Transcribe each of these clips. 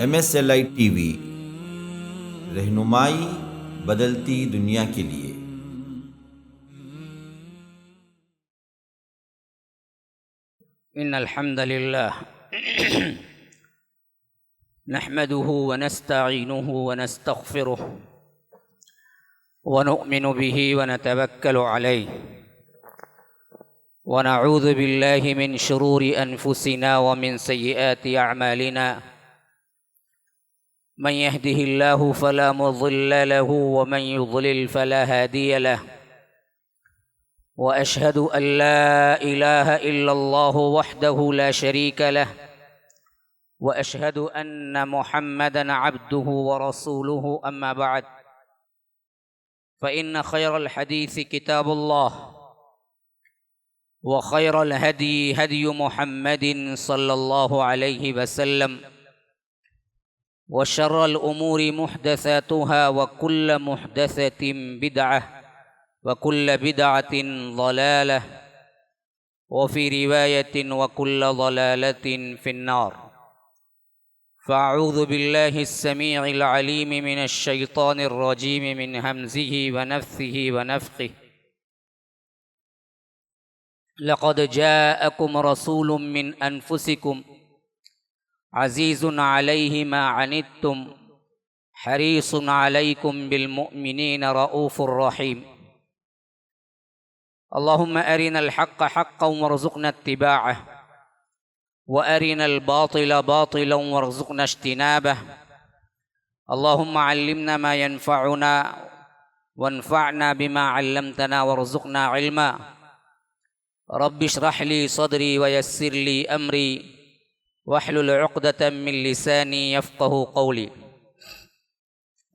MSLI T V, رہنمائی بدلتی دنیا کے لیے۔ ان الحمد للہ نحمده ونستعینه ونستغفره ونؤمن به ونتوکل علیہ ونعوذ باللہ من شرور انفسنا ومن سیئات اعمالنا من يهده الله فلا مضل له ومن يضلل فلا هادي له وأشهد أن لا إله إلا الله وحده لا شريك له وأشهد أن محمدًا عبده ورسوله أما بعد فإن خير الحديث كتاب الله وخير الهدي هدي محمد صلى الله عليه وسلم وشر الأمور محدثاتها وكل محدثة بدعة وكل بدعة ضلالة وفي رواية وكل ضلالة في النار فأعوذ بالله السميع العليم من الشيطان الرجيم من همزه ونفثه ونفخه لقد جاءكم رسول من أنفسكم عزيز عليه ما عنتم حريص عليكم بالمؤمنين رؤوف رحيم اللهم أرنا الحق حقا وارزقنا اتباعه وأرنا الباطل باطلا وارزقنا اجتنابه اللهم علمنا ما ينفعنا وانفعنا بما علمتنا وارزقنا علما رب اشرح لي صدري ويسر لي أمري واحلل عقدة من لساني يفقه قولي۔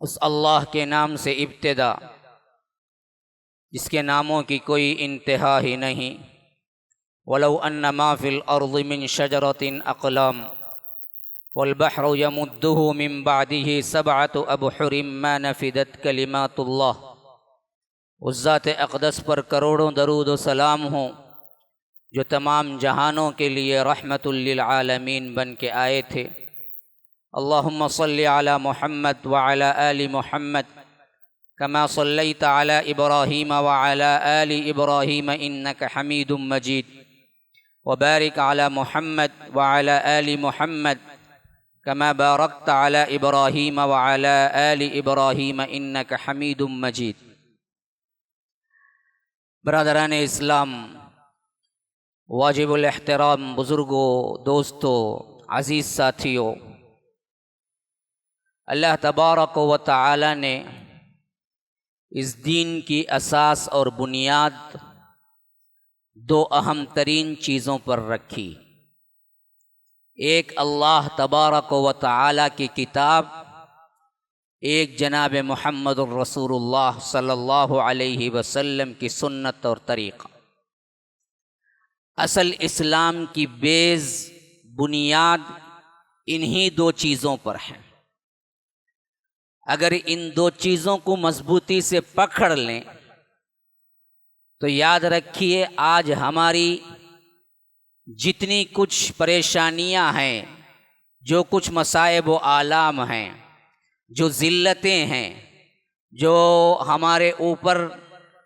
اس اللہ کے نام سے ابتدا جس کے ناموں کی کوئی انتہا ہی نہیں۔ وَلَوْ أَنَّ مَا فِي الْأَرْضِ مِنْ شَجَرَةٍ أَقْلَامٌ وَالْبَحْرُ يَمُدُّهُ مِنْ بَعْدِهِ سَبْعَةُ أَبْحُرٍ مَا نَفِدَتْ كَلِمَاتُ اللَّهِ۔ اس ذات اقدس پر کروڑوں درود و سلام ہوں جو تمام جہانوں کے لیے رحمت للعالمین بن کے آئے تھے۔ اللہم صلی علی محمد وعلی آل محمد كما صليت على إبراهيم وعلى آل إبراهيم إنك حميد مجيد وبارك على محمد وعلى آل محمد كما باركت على إبراهيم وعلى آل إبراهيم إنك حميد مجيد۔ برادران اسلام، واجب الاحترام بزرگوں، دوستوں، عزیز ساتھیوں، اللہ تبارک و تعالی نے اس دین کی اساس اور بنیاد دو اہم ترین چیزوں پر رکھی۔ ایک اللہ تبارک و تعالی کی کتاب، ایک جناب محمد الرسول اللہ صلی اللہ علیہ وسلم کی سنت اور طریقہ۔ اصل اسلام کی بیس، بنیاد انہی دو چیزوں پر ہے۔ اگر ان دو چیزوں کو مضبوطی سے پکڑ لیں تو یاد رکھیے آج ہماری جتنی کچھ پریشانیاں ہیں، جو کچھ مصائب و آلام ہیں، جو ذلتیں ہیں، جو ہمارے اوپر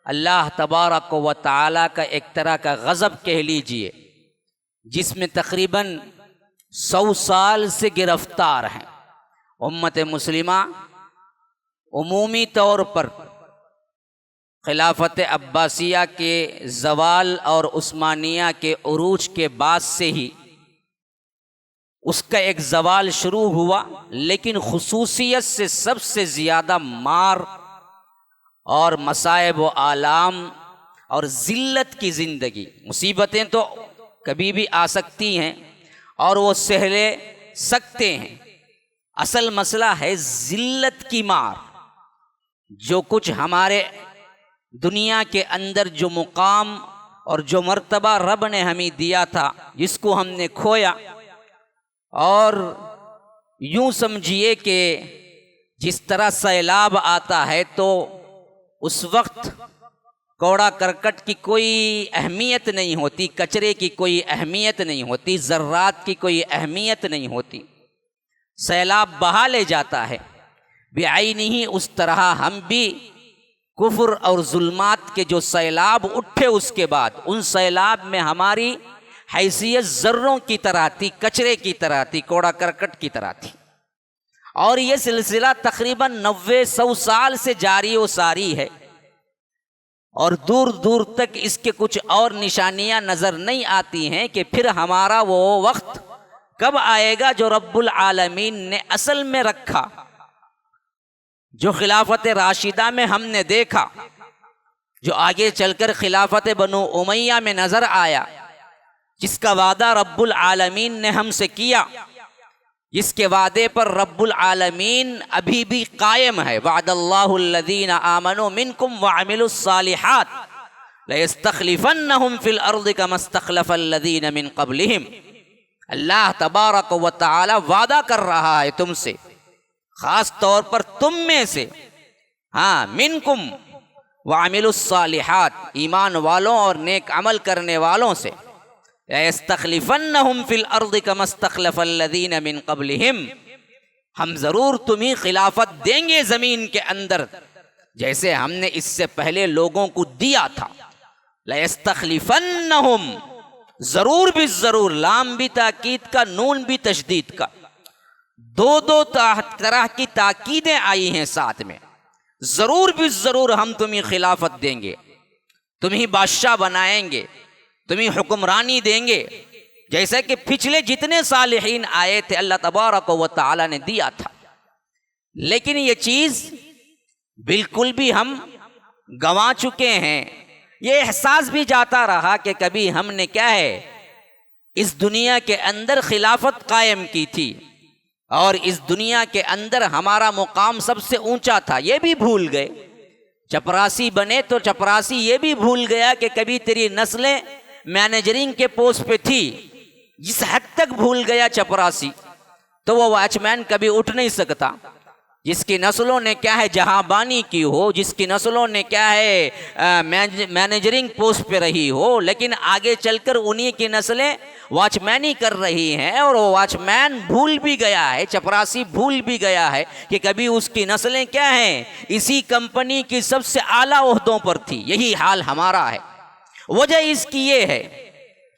اللہ تبارک و تعالیٰ کا ایک طرح کا غضب کہہ لیجئے، جس میں تقریباً 100 سال سے گرفتار ہیں۔ امت مسلمہ عمومی طور پر خلافت عباسیہ کے زوال اور عثمانیہ کے عروج کے بعد سے ہی اس کا ایک زوال شروع ہوا، لیکن خصوصیت سے سب سے زیادہ مار اور مصائب و آلام اور ذلت کی زندگی، مصیبتیں تو کبھی بھی آ سکتی ہیں اور وہ سہ لے سکتے ہیں، اصل مسئلہ ہے ذلت کی مار۔ جو کچھ ہمارے دنیا کے اندر جو مقام اور جو مرتبہ رب نے ہمیں دیا تھا، جس کو ہم نے کھویا، اور یوں سمجھیے کہ جس طرح سیلاب آتا ہے تو اس وقت کوڑا کرکٹ کی کوئی اہمیت نہیں ہوتی، کچرے کی کوئی اہمیت نہیں ہوتی، ذرات کی کوئی اہمیت نہیں ہوتی، سیلاب بہا لے جاتا ہے، بعینہ اس طرح ہم بھی کفر اور ظلمات کے جو سیلاب اٹھے اس کے بعد، ان سیلاب میں ہماری حیثیت ذروں کی طرح تھی، کچرے کی طرح تھی، کوڑا کرکٹ کی طرح تھی، اور یہ سلسلہ تقریباً 90-100 سال سے جاری و ساری ہے، اور دور دور تک اس کے کچھ اور نشانیاں نظر نہیں آتی ہیں کہ پھر ہمارا وہ وقت کب آئے گا جو رب العالمین نے اصل میں رکھا، جو خلافت راشدہ میں ہم نے دیکھا، جو آگے چل کر خلافت بنو امیہ میں نظر آیا، جس کا وعدہ رب العالمین نے ہم سے کیا، جس کے وعدے پر رب العالمین ابھی بھی قائم ہے۔ وعد اللہ الذین آمنوا منکم وعملوا الصالحات لَيَسْتَخْلِفَنَّهُمْ فِي الْأَرْضِ كَمَا اسْتَخْلَفَ الَّذِينَ مِن قَبْلِهِمْ۔ اللہ تبارک و تعالی وعدہ کر رہا ہے تم سے، خاص طور پر تم میں سے، منکم وعملوا الصالحات، ایمان والوں اور نیک عمل کرنے والوں سے، لَيَسْتَخْلِفَنَّهُمْ فِي الْأَرْضِ كَمَا اسْتَخْلَفَ الَّذِينَ مِن قَبْلِهِمْ، ہم ضرور تمہیں خلافت دیں گے زمین کے اندر جیسے ہم نے اس سے پہلے لوگوں کو دیا تھا۔ لَيَسْتَخْلِفَنَّهُمْ، ضرور بھی ضرور، لام بھی تاکید کا، نون بھی تشدید کا، دو طرح کی تاکیدیں آئی ہیں ساتھ میں۔ ضرور بھی ضرور ہم تمہیں خلافت دیں گے، تمہیں بادشاہ بنائیں گے، تمہیں حکمرانی دیں گے، جیسا کہ پچھلے جتنے صالحین آئے تھے اللہ تبارک و تعالی نے دیا تھا۔ لیکن یہ چیز بالکل بھی ہم گنوا چکے ہیں، یہ احساس بھی جاتا رہا کہ کبھی ہم نے کیا ہے اس دنیا کے اندر خلافت قائم کی تھی، اور اس دنیا کے اندر ہمارا مقام سب سے اونچا تھا، یہ بھی بھول گئے۔ چپراسی بنے تو چپراسی یہ بھی بھول گیا کہ کبھی تیری نسلیں مینیجرنگ کے پوسٹ پہ تھی، جس حد تک بھول گیا چپراسی تو وہ واچ مین کبھی اٹھ نہیں سکتا۔ جس کی نسلوں نے کیا ہے جہاں بانی کی ہو، جس کی نسلوں نے کیا ہے مینیجرنگ پوسٹ پہ رہی ہو، لیکن آگے چل کر انہی کی نسلیں واچ مینی کر رہی ہیں، اور وہ واچ مین بھول بھی گیا ہے، چپراسی بھول بھی گیا ہے کہ کبھی اس کی نسلیں کیا ہیں اسی کمپنی کی سب سے اعلیٰ عہدوں پر تھی۔ یہی حال ہمارا ہے۔ وجہ اس کی یہ ہے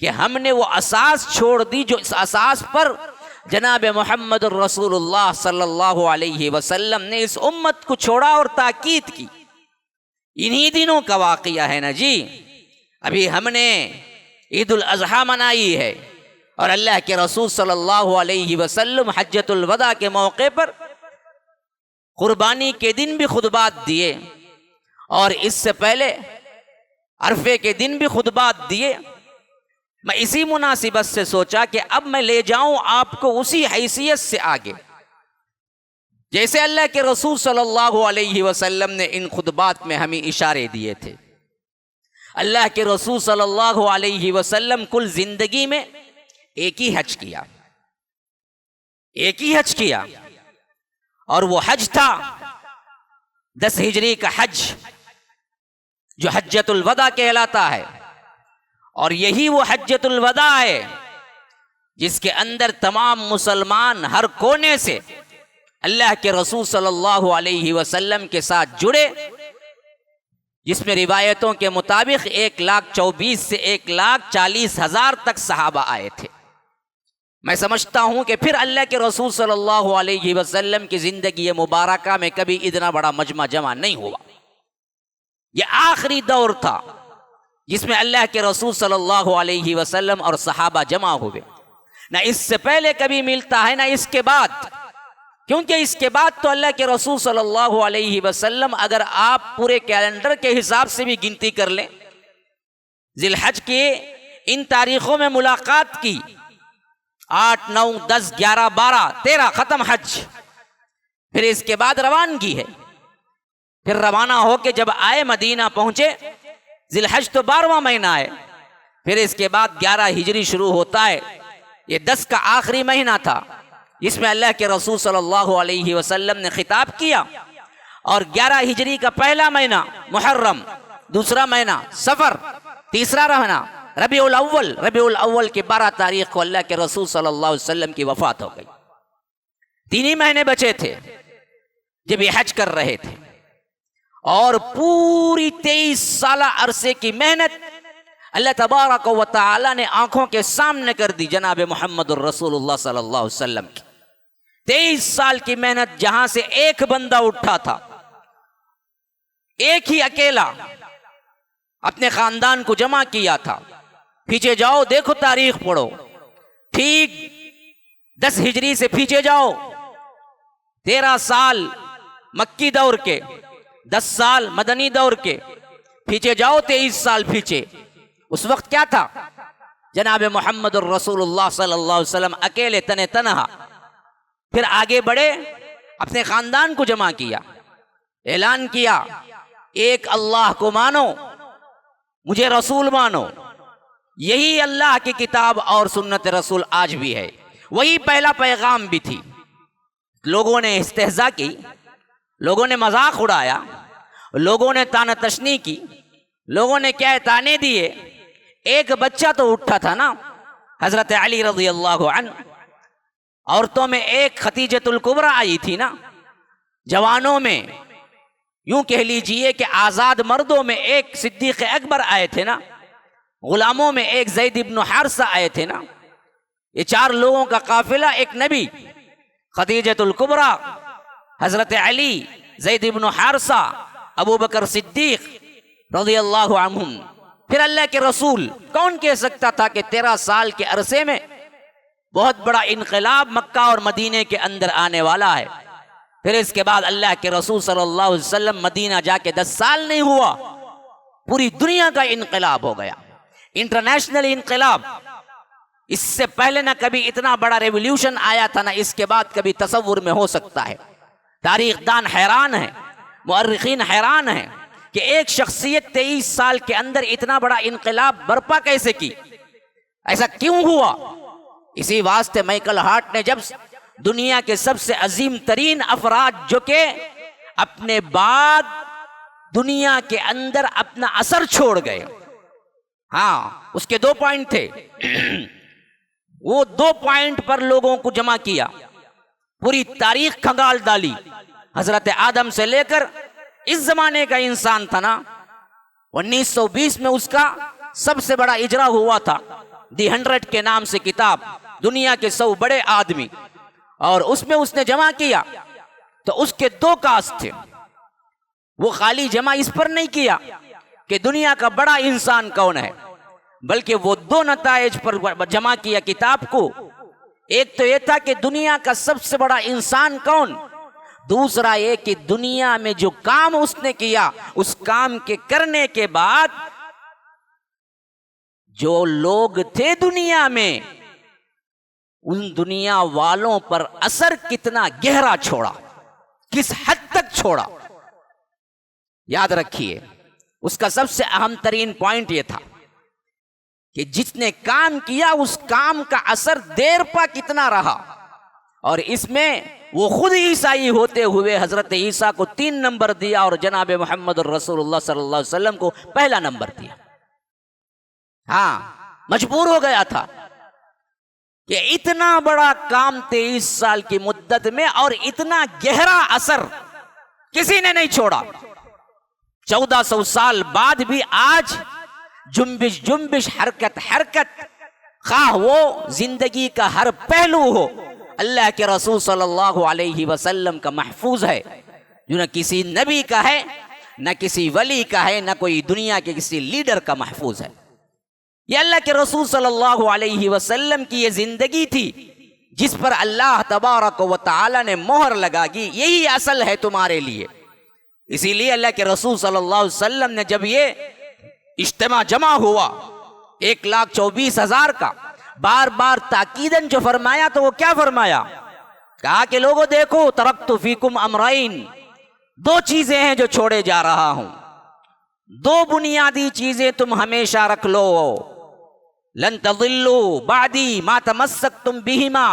کہ ہم نے وہ اساس چھوڑ دی جو اس اساس پر جناب محمد الرسول اللہ صلی اللہ علیہ وسلم نے اس امت کو چھوڑا اور تاکید کی۔ انہی دنوں کا واقعہ ہے نا جی، ابھی ہم نے عید الاضحیٰ منائی ہے، اور اللہ کے رسول صلی اللہ علیہ وسلم حجۃ الوداع کے موقع پر قربانی کے دن بھی خطبات دیے، اور اس سے پہلے عرفے کے دن بھی خطبات دیے۔ میں اسی مناسبت سے سوچا کہ اب میں لے جاؤں آپ کو اسی حیثیت سے آگے، جیسے اللہ کے رسول صلی اللہ علیہ وسلم نے ان خطبات میں ہمیں اشارے دیے تھے۔ اللہ کے رسول صلی اللہ علیہ وسلم کل زندگی میں ایک ہی حج کیا، ایک ہی حج کیا، اور وہ حج تھا 10 ہجری کا حج جو حجۃ الوداع کہلاتا ہے، اور یہی وہ حجۃ الوداع ہے جس کے اندر تمام مسلمان ہر کونے سے اللہ کے رسول صلی اللہ علیہ وسلم کے ساتھ جڑے، جس میں روایتوں کے مطابق 1,24,000 سے 1,40,000 تک صحابہ آئے تھے۔ میں سمجھتا ہوں کہ پھر اللہ کے رسول صلی اللہ علیہ وسلم کی زندگی مبارکہ میں کبھی اتنا بڑا مجمع جمع نہیں ہوا۔ یہ آخری دور تھا جس میں اللہ کے رسول صلی اللہ علیہ وسلم اور صحابہ جمع ہوئے، نہ اس سے پہلے کبھی ملتا ہے نہ اس کے بعد، کیونکہ اس کے بعد تو اللہ کے رسول صلی اللہ علیہ وسلم اگر آپ پورے کیلنڈر کے حساب سے بھی گنتی کر لیں، ذی الحج کے ان تاریخوں میں ملاقات کی، 8 9 10 11 12 13 ختم حج، پھر اس کے بعد روانگی ہے، پھر روانہ ہو کے جب آئے مدینہ پہنچے، ذی الحج تو 12واں مہینہ ہے، پھر اس کے بعد 11 ہجری شروع ہوتا ہے، یہ 10 کا آخری مہینہ تھا جس میں اللہ کے رسول صلی اللہ علیہ وسلم نے خطاب کیا، اور 11 ہجری کا پہلا مہینہ محرم، دوسرا مہینہ صفر، تیسرا مہینہ ربیع الاول کی 12 تاریخ کو اللہ کے رسول صلی اللہ علیہ وسلم کی وفات ہو گئی۔ 3 ہی مہینے بچے تھے جب یہ حج کر رہے تھے، اور پوری 23 سالہ عرصے کی محنت اللہ تبارک و تعالی نے آنکھوں کے سامنے کر دی جناب محمد الرسول اللہ صلی اللہ علیہ وسلم کی۔ 23 سال کی محنت، جہاں سے ایک بندہ اٹھا تھا، ایک ہی اکیلا اپنے خاندان کو جمع کیا تھا۔ پیچھے جاؤ، دیکھو تاریخ پڑھو، ٹھیک 10 ہجری سے پیچھے جاؤ، 13 سال مکی دور کے، 10 سال مدنی دور کے، پیچھے جاؤ 23 سال پیچھے۔ اس وقت کیا تھا؟ جناب محمد الرسول اللہ صلی اللہ علیہ وسلم اکیلے تنے تنہا۔ پھر آگے بڑھے، اپنے خاندان کو جمع کیا، اعلان کیا ایک اللہ کو مانو، مجھے رسول مانو۔ یہی اللہ کی کتاب اور سنت رسول آج بھی ہے، وہی پہلا پیغام بھی تھی۔ لوگوں نے استہزاء کی، لوگوں نے مذاق اڑایا، لوگوں نے طعنہ تشنیع کی، لوگوں نے کیا تانے دیے۔ ایک بچہ تو اٹھا تھا نا، حضرت علی رضی اللہ عنہ۔ عورتوں میں ایک خدیجۃ الکبریٰ آئی تھی نا، جوانوں میں یوں کہہ لیجئے کہ آزاد مردوں میں ایک صدیق اکبر آئے تھے نا، غلاموں میں ایک زید بن حارثہ آئے تھے نا۔ یہ 4 لوگوں کا قافلہ ایک نبی، خدیجۃ الکبریٰ، حضرت علی، زید بن حارثہ، ابو بکر صدیق رضی اللہ عنہم۔ پھر اللہ کے رسول، کون کہہ سکتا تھا کہ 13 سال کے عرصے میں بہت بڑا انقلاب مکہ اور مدینے کے اندر آنے والا ہے۔ پھر اس کے بعد اللہ کے رسول صلی اللہ علیہ وسلم مدینہ جا کے 10 سال نہیں ہوا، پوری دنیا کا انقلاب ہو گیا، انٹرنیشنل انقلاب۔ اس سے پہلے نہ کبھی اتنا بڑا ریولیوشن آیا تھا، نہ اس کے بعد کبھی تصور میں ہو سکتا ہے۔ تاریخ دان حیران ہیں، مؤرخین حیران ہیں کہ ایک شخصیت 23 سال کے اندر اتنا بڑا انقلاب برپا کیسے کی، ایسا کیوں ہوا؟ اسی واسطے مائیکل ہارٹ نے جب دنیا کے سب سے عظیم ترین افراد جو کہ اپنے بعد دنیا کے اندر اپنا اثر چھوڑ گئے، ہاں اس کے 2 پوائنٹ تھے، وہ 2 پوائنٹ پر لوگوں کو جمع کیا، پوری تاریخ کھنگال ڈالی۔ حضرت آدم سے لے کر اس زمانے کا انسان تھا نا، 1920 میں اس کا سب سے بڑا اجرا ہوا تھا، دی 100 کے نام سے کتاب، دنیا کے 100 بڑے آدمی، اور اس میں اس نے جمع کیا تو اس کے 2 کاسٹ تھے۔ وہ خالی جمع اس پر نہیں کیا کہ دنیا کا بڑا انسان کون ہے، بلکہ وہ 2 نتائج پر جمع کیا کتاب کو۔ ایک تو یہ تھا کہ دنیا کا سب سے بڑا انسان کون، دوسرا یہ کہ دنیا میں جو کام اس نے کیا، اس کام کے کرنے کے بعد جو لوگ تھے دنیا میں، ان دنیا والوں پر اثر کتنا گہرا چھوڑا، کس حد تک چھوڑا۔ یاد رکھیے، اس کا سب سے اہم ترین پوائنٹ یہ تھا کہ جس نے کام کیا اس کام کا اثر دیر پا کتنا رہا، اور اس میں وہ خود عیسائی ہوتے ہوئے حضرت عیسیٰ کو 3 نمبر دیا اور جناب محمد الرسول اللہ صلی اللہ علیہ وسلم کو پہلا نمبر دیا۔ ہاں مجبور ہو گیا تھا کہ اتنا بڑا کام 23 سال کی مدت میں اور اتنا گہرا اثر کسی نے نہیں چھوڑا۔ 1400 سال بعد بھی آج جنبش جنبش، حرکت حرکت، خواہ وہ زندگی کا ہر پہلو ہو، اللہ کے رسول صلی اللہ علیہ وسلم کا محفوظ ہے، جو نہ کسی نبی کا ہے، نہ کسی ولی کا ہے، نہ کوئی دنیا کے کسی لیڈر کا محفوظ ہے۔ یہ اللہ کے رسول صلی اللہ علیہ وسلم کی یہ زندگی تھی جس پر اللہ تبارک و تعالی نے مہر لگا دی، یہی اصل ہے تمہارے لیے۔ اسی لیے اللہ کے رسول صلی اللہ علیہ وسلم نے جب یہ اجتماع جمع ہوا 1,24,000 کا، بار بار تاکیدن جو فرمایا تو وہ کیا فرمایا؟ کہا کہ لوگوں دیکھو، ترکت فیکم امرین، 2 چیزیں ہیں جو چھوڑے جا رہا ہوں، 2 بنیادی چیزیں تم ہمیشہ رکھ لو، لن تضلوا بعدی ما تمسکتم بہما،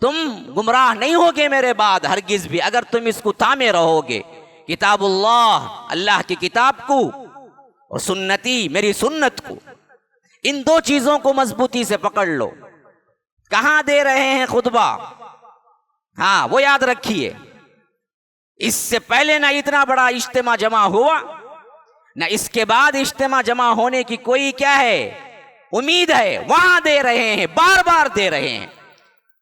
تم گمراہ نہیں ہوگے میرے بعد ہرگز بھی اگر تم اس کو تھامے رہو گے، کتاب اللہ، اللہ کی کتاب کو، اور سنتی، میری سنت کو۔ ان 2 چیزوں کو مضبوطی سے پکڑ لو۔ کہاں دے رہے ہیں خطبہ؟ ہاں وہ یاد رکھیے، اس سے پہلے نہ اتنا بڑا اجتماع جمع ہوا، نہ اس کے بعد اجتماع جمع ہونے کی کوئی کیا ہے امید ہے۔ وہاں دے رہے ہیں، بار بار دے رہے ہیں۔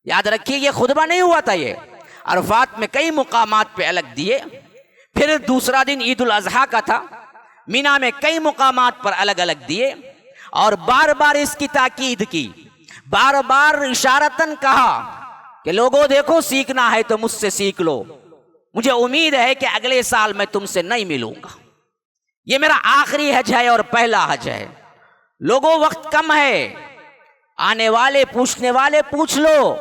یاد رکھیے یہ خطبہ نہیں ہوا تھا، یہ عرفات میں کئی مقامات پہ الگ دیے، پھر دوسرا دن عید الاضحیٰ کا تھا، مینا میں کئی مقامات پر الگ الگ دیے، اور بار بار اس کی تاکید کی، بار بار اشارتاً کہا کہ لوگوں دیکھو سیکھنا ہے تو مجھ سے سیکھ لو، مجھے امید ہے کہ اگلے سال میں تم سے نہیں ملوں گا، یہ میرا آخری حج ہے اور پہلا حج ہے، لوگوں وقت کم ہے، آنے والے پوچھنے والے پوچھ لو،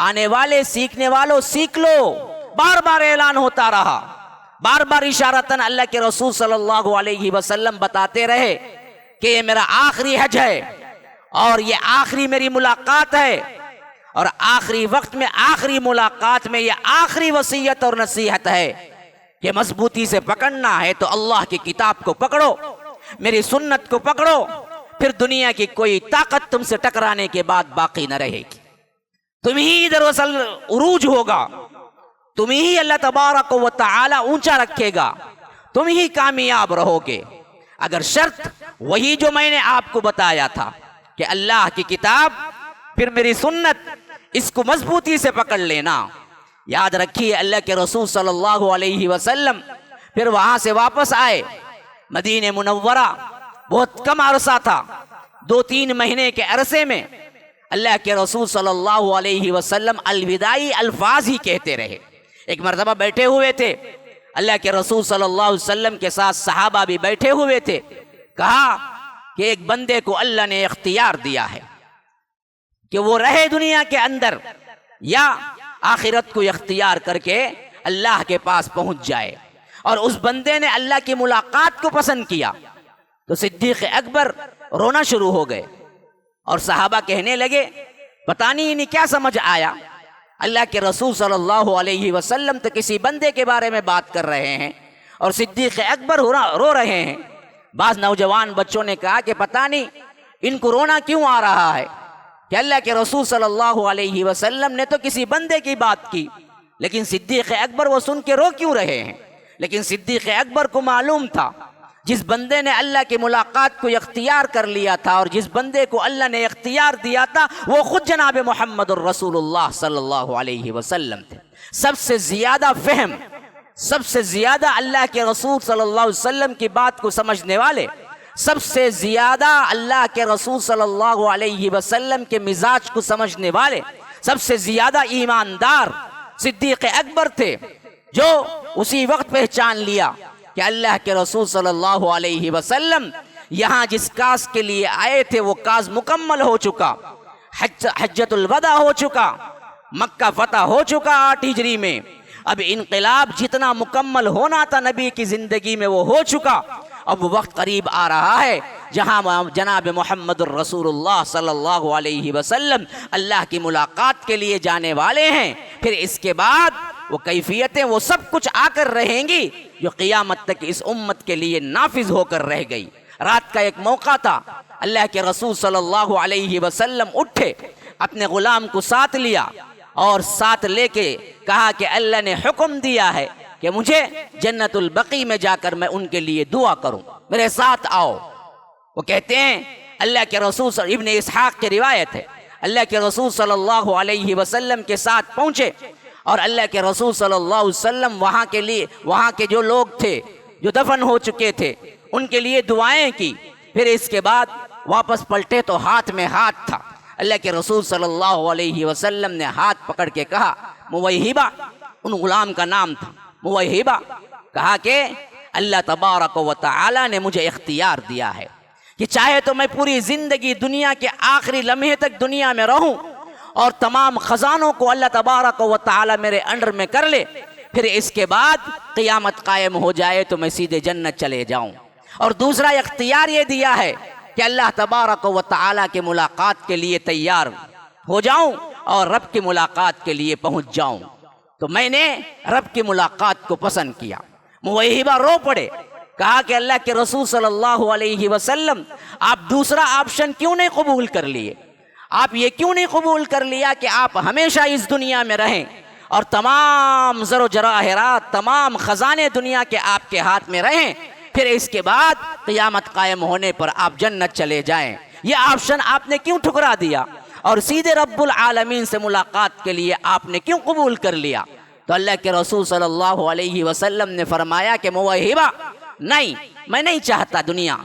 آنے والے سیکھنے والوں سیکھ لو۔ بار بار اعلان ہوتا رہا، بار بار اشارتاً اللہ کے رسول صلی اللہ علیہ وسلم بتاتے رہے کہ یہ میرا آخری حج ہے اور یہ آخری میری ملاقات ہے، اور آخری وقت میں آخری ملاقات میں یہ آخری وصیت اور نصیحت ہے کہ مضبوطی سے پکڑنا ہے تو اللہ کی کتاب کو پکڑو، میری سنت کو پکڑو، پھر دنیا کی کوئی طاقت تم سے ٹکرانے کے بعد باقی نہ رہے گی، تم ہی دراصل عروج ہوگا، تم ہی اللہ تبارک و تعالی اونچا رکھے گا، تم ہی کامیاب رہو گے، اگر شرط وہی جو میں نے آپ کو بتایا تھا کہ اللہ کی کتاب پھر میری سنت، اس کو مضبوطی سے پکڑ لینا۔ یاد رکھیے اللہ کے رسول صلی اللہ علیہ وسلم پھر وہاں سے واپس آئے مدینہ منورہ، بہت کم عرصہ تھا، 2-3 مہینے کے عرصے میں اللہ کے رسول صلی اللہ علیہ وسلم الوداعی الفاظ ہی کہتے رہے۔ ایک مرتبہ بیٹھے ہوئے تھے اللہ کے رسول صلی اللہ علیہ وسلم کے ساتھ صحابہ بھی بیٹھے ہوئے تھے، کہا کہ ایک بندے کو اللہ نے اختیار دیا ہے کہ وہ رہے دنیا کے اندر یا آخرت کو اختیار کر کے اللہ کے پاس پہنچ جائے، اور اس بندے نے اللہ کی ملاقات کو پسند کیا تو صدیق اکبر رونا شروع ہو گئے، اور صحابہ کہنے لگے پتہ نہیں انہیں کیا سمجھ آیا، اللہ کے رسول صلی اللہ علیہ وسلم تو کسی بندے کے بارے میں بات کر رہے ہیں اور صدیق اکبر رو رہے ہیں۔ بعض نوجوان بچوں نے کہا کہ پتہ نہیں ان کو رونا کیوں آ رہا ہے کہ اللہ کے رسول صلی اللہ علیہ وسلم نے تو کسی بندے کی بات کی، لیکن صدیق اکبر وہ سن کے رو کیوں رہے ہیں؟ لیکن صدیق اکبر کو معلوم تھا جس بندے نے اللہ کی ملاقات کو اختیار کر لیا تھا اور جس بندے کو اللہ نے اختیار دیا تھا وہ خود جناب محمد الرسول اللہ صلی اللہ علیہ وسلم تھے۔ سب سے زیادہ فہم، سب سے زیادہ اللہ کے رسول صلی اللہ علیہ وسلم کی بات کو سمجھنے والے، سب سے زیادہ اللہ کے رسول صلی اللہ علیہ وسلم کے مزاج کو سمجھنے والے، سب سے زیادہ ایماندار صدیق اکبر تھے، جو اسی وقت پہچان لیا کہ اللہ کے رسول صلی اللہ علیہ وسلم یہاں جس کاز کے لیے آئے تھے وہ کاز مکمل ہو چکا، حجۃ الوداع ہو چکا، مکہ فتح ہو چکا 8 ہجری میں، اب انقلاب جتنا مکمل ہونا تھا نبی کی زندگی میں وہ ہو چکا، اب وقت قریب آ رہا ہے جہاں جناب محمد الرسول اللہ صلی اللہ علیہ وسلم اللہ کی ملاقات کے لیے جانے والے ہیں، پھر اس کے بعد وہ کیفیتیں وہ سب کچھ آ کر رہیں گی جو قیامت تک اس امت کے لیے نافذ ہو کر رہ گئی۔ رات کا ایک موقع تھا، اللہ کے رسول صلی اللہ علیہ وسلم اٹھے، اپنے غلام کو ساتھ لیا اور ساتھ لے کے کہا کہ اللہ نے حکم دیا ہے کہ مجھے جنت البقیع میں جا کر میں ان کے لیے دعا کروں، میرے ساتھ آؤ۔ وہ کہتے ہیں اللہ کے رسول ابن اسحاق کی روایت ہے، اللہ کے رسول صلی اللہ علیہ وسلم کے ساتھ پہنچے اور اللہ کے رسول صلی اللہ علیہ وسلم وہاں کے جو لوگ تھے جو دفن ہو چکے تھے ان کے لیے دعائیں کی، پھر اس کے بعد واپس پلٹے تو ہاتھ میں ہاتھ تھا، اللہ کے رسول صلی اللہ علیہ وسلم نے ہاتھ پکڑ کے کہا موہبہ، ان غلام کا نام تھا موہبہ، کہا کہ اللہ تبارک و تعالی نے مجھے اختیار دیا ہے کہ چاہے تو میں پوری زندگی دنیا کے آخری لمحے تک دنیا میں رہوں اور تمام خزانوں کو اللہ تبارک و تعالی میرے انڈر میں کر لے، پھر اس کے بعد قیامت قائم ہو جائے تو میں سیدھے جنت چلے جاؤں، اور دوسرا اختیار یہ دیا ہے کہ اللہ تبارک و تعالی کے ملاقات کے لیے تیار ہو جاؤں اور رب کی ملاقات کے لیے پہنچ جاؤں، تو میں نے رب کی ملاقات کو پسند کیا۔ موہبہ رو پڑے، کہا کہ اللہ کے رسول صلی اللہ علیہ وسلم آپ دوسرا آپشن کیوں نہیں قبول کر لیے؟ آپ یہ کیوں نہیں قبول کر لیا کہ آپ ہمیشہ اس دنیا میں رہیں اور تمام زر و جواہرات، تمام خزانے دنیا کے آپ کے ہاتھ میں رہیں، پھر اس کے بعد قیامت قائم ہونے پر آپ جنت چلے جائیں، یہ آپشن آپ نے کیوں ٹھکرا دیا اور سیدھے رب العالمین سے ملاقات کے لیے آپ نے کیوں قبول کر لیا؟ تو اللہ کے رسول صلی اللہ علیہ وسلم نے فرمایا کہ موہبہ نہیں، میں نہیں چاہتا دنیا،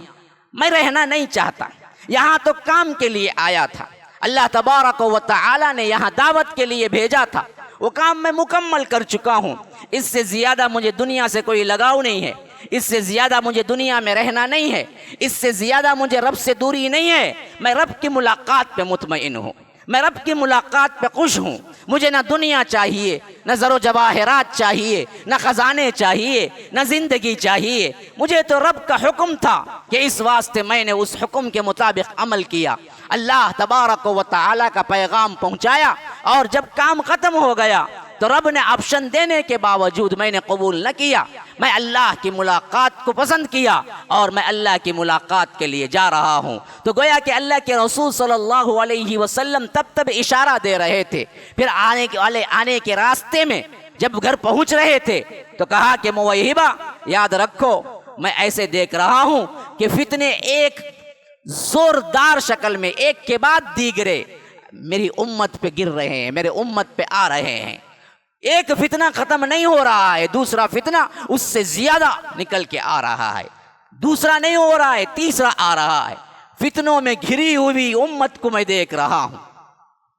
میں رہنا نہیں چاہتا، یہاں تو کام کے لیے آیا تھا، اللہ تبارک و تعالی نے یہاں دعوت کے لیے بھیجا تھا، وہ کام میں مکمل کر چکا ہوں، اس سے زیادہ مجھے دنیا سے کوئی لگاؤ نہیں ہے، اس سے زیادہ مجھے دنیا میں رہنا نہیں ہے، اس سے زیادہ مجھے رب سے دوری نہیں ہے، میں رب کی ملاقات پہ مطمئن ہوں، میں رب کی ملاقات پہ خوش ہوں، مجھے نہ دنیا چاہیے، نہ زر و جواہرات چاہیے، نہ خزانے چاہیے، نہ زندگی چاہیے، مجھے تو رب کا حکم تھا کہ اس واسطے میں نے اس حکم کے مطابق عمل کیا، اللہ تبارک و تعالی کا پیغام پہنچایا، اور جب کام ختم ہو گیا تو رب نے آپشن دینے کے باوجود میں نے قبول نہ کیا، میں اللہ کی ملاقات کو پسند کیا اور میں اللہ کی ملاقات کے لیے جا رہا ہوں۔ تو گویا کہ اللہ کے رسول صلی اللہ علیہ وسلم تب اشارہ دے رہے تھے، پھر آنے کے راستے میں جب گھر پہنچ رہے تھے تو کہا کہ موہبہ یاد رکھو، میں ایسے دیکھ رہا ہوں کہ فتنے ایک زوردار شکل میں ایک کے بعد دیگرے میری امت پہ گر رہے ہیں، میرے امت پہ آ رہے ہیں، ایک فتنہ ختم نہیں ہو رہا ہے، دوسرا فتنہ اس سے زیادہ نکل کے آ رہا ہے، دوسرا نہیں ہو رہا ہے، تیسرا آ رہا ہے، فتنوں میں گھری ہوئی امت کو میں دیکھ رہا ہوں۔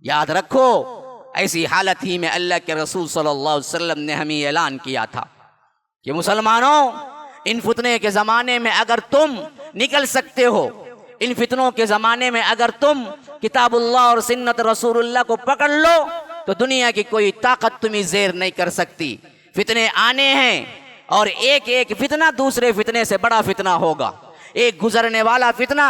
یاد رکھو، ایسی حالت ہی میں اللہ کے رسول صلی اللہ علیہ وسلم نے ہمیں اعلان کیا تھا کہ مسلمانوں، ان فتنے کے زمانے میں اگر تم نکل سکتے ہو، ان فتنوں کے زمانے میں اگر تم کتاب اللہ اور سنت رسول اللہ کو پکڑ لو تو دنیا کی کوئی طاقت تمہیں زیر نہیں کر سکتی۔ فتنے آنے ہیں اور ایک ایک فتنہ دوسرے فتنے سے بڑا فتنہ ہوگا، ایک گزرنے والا فتنہ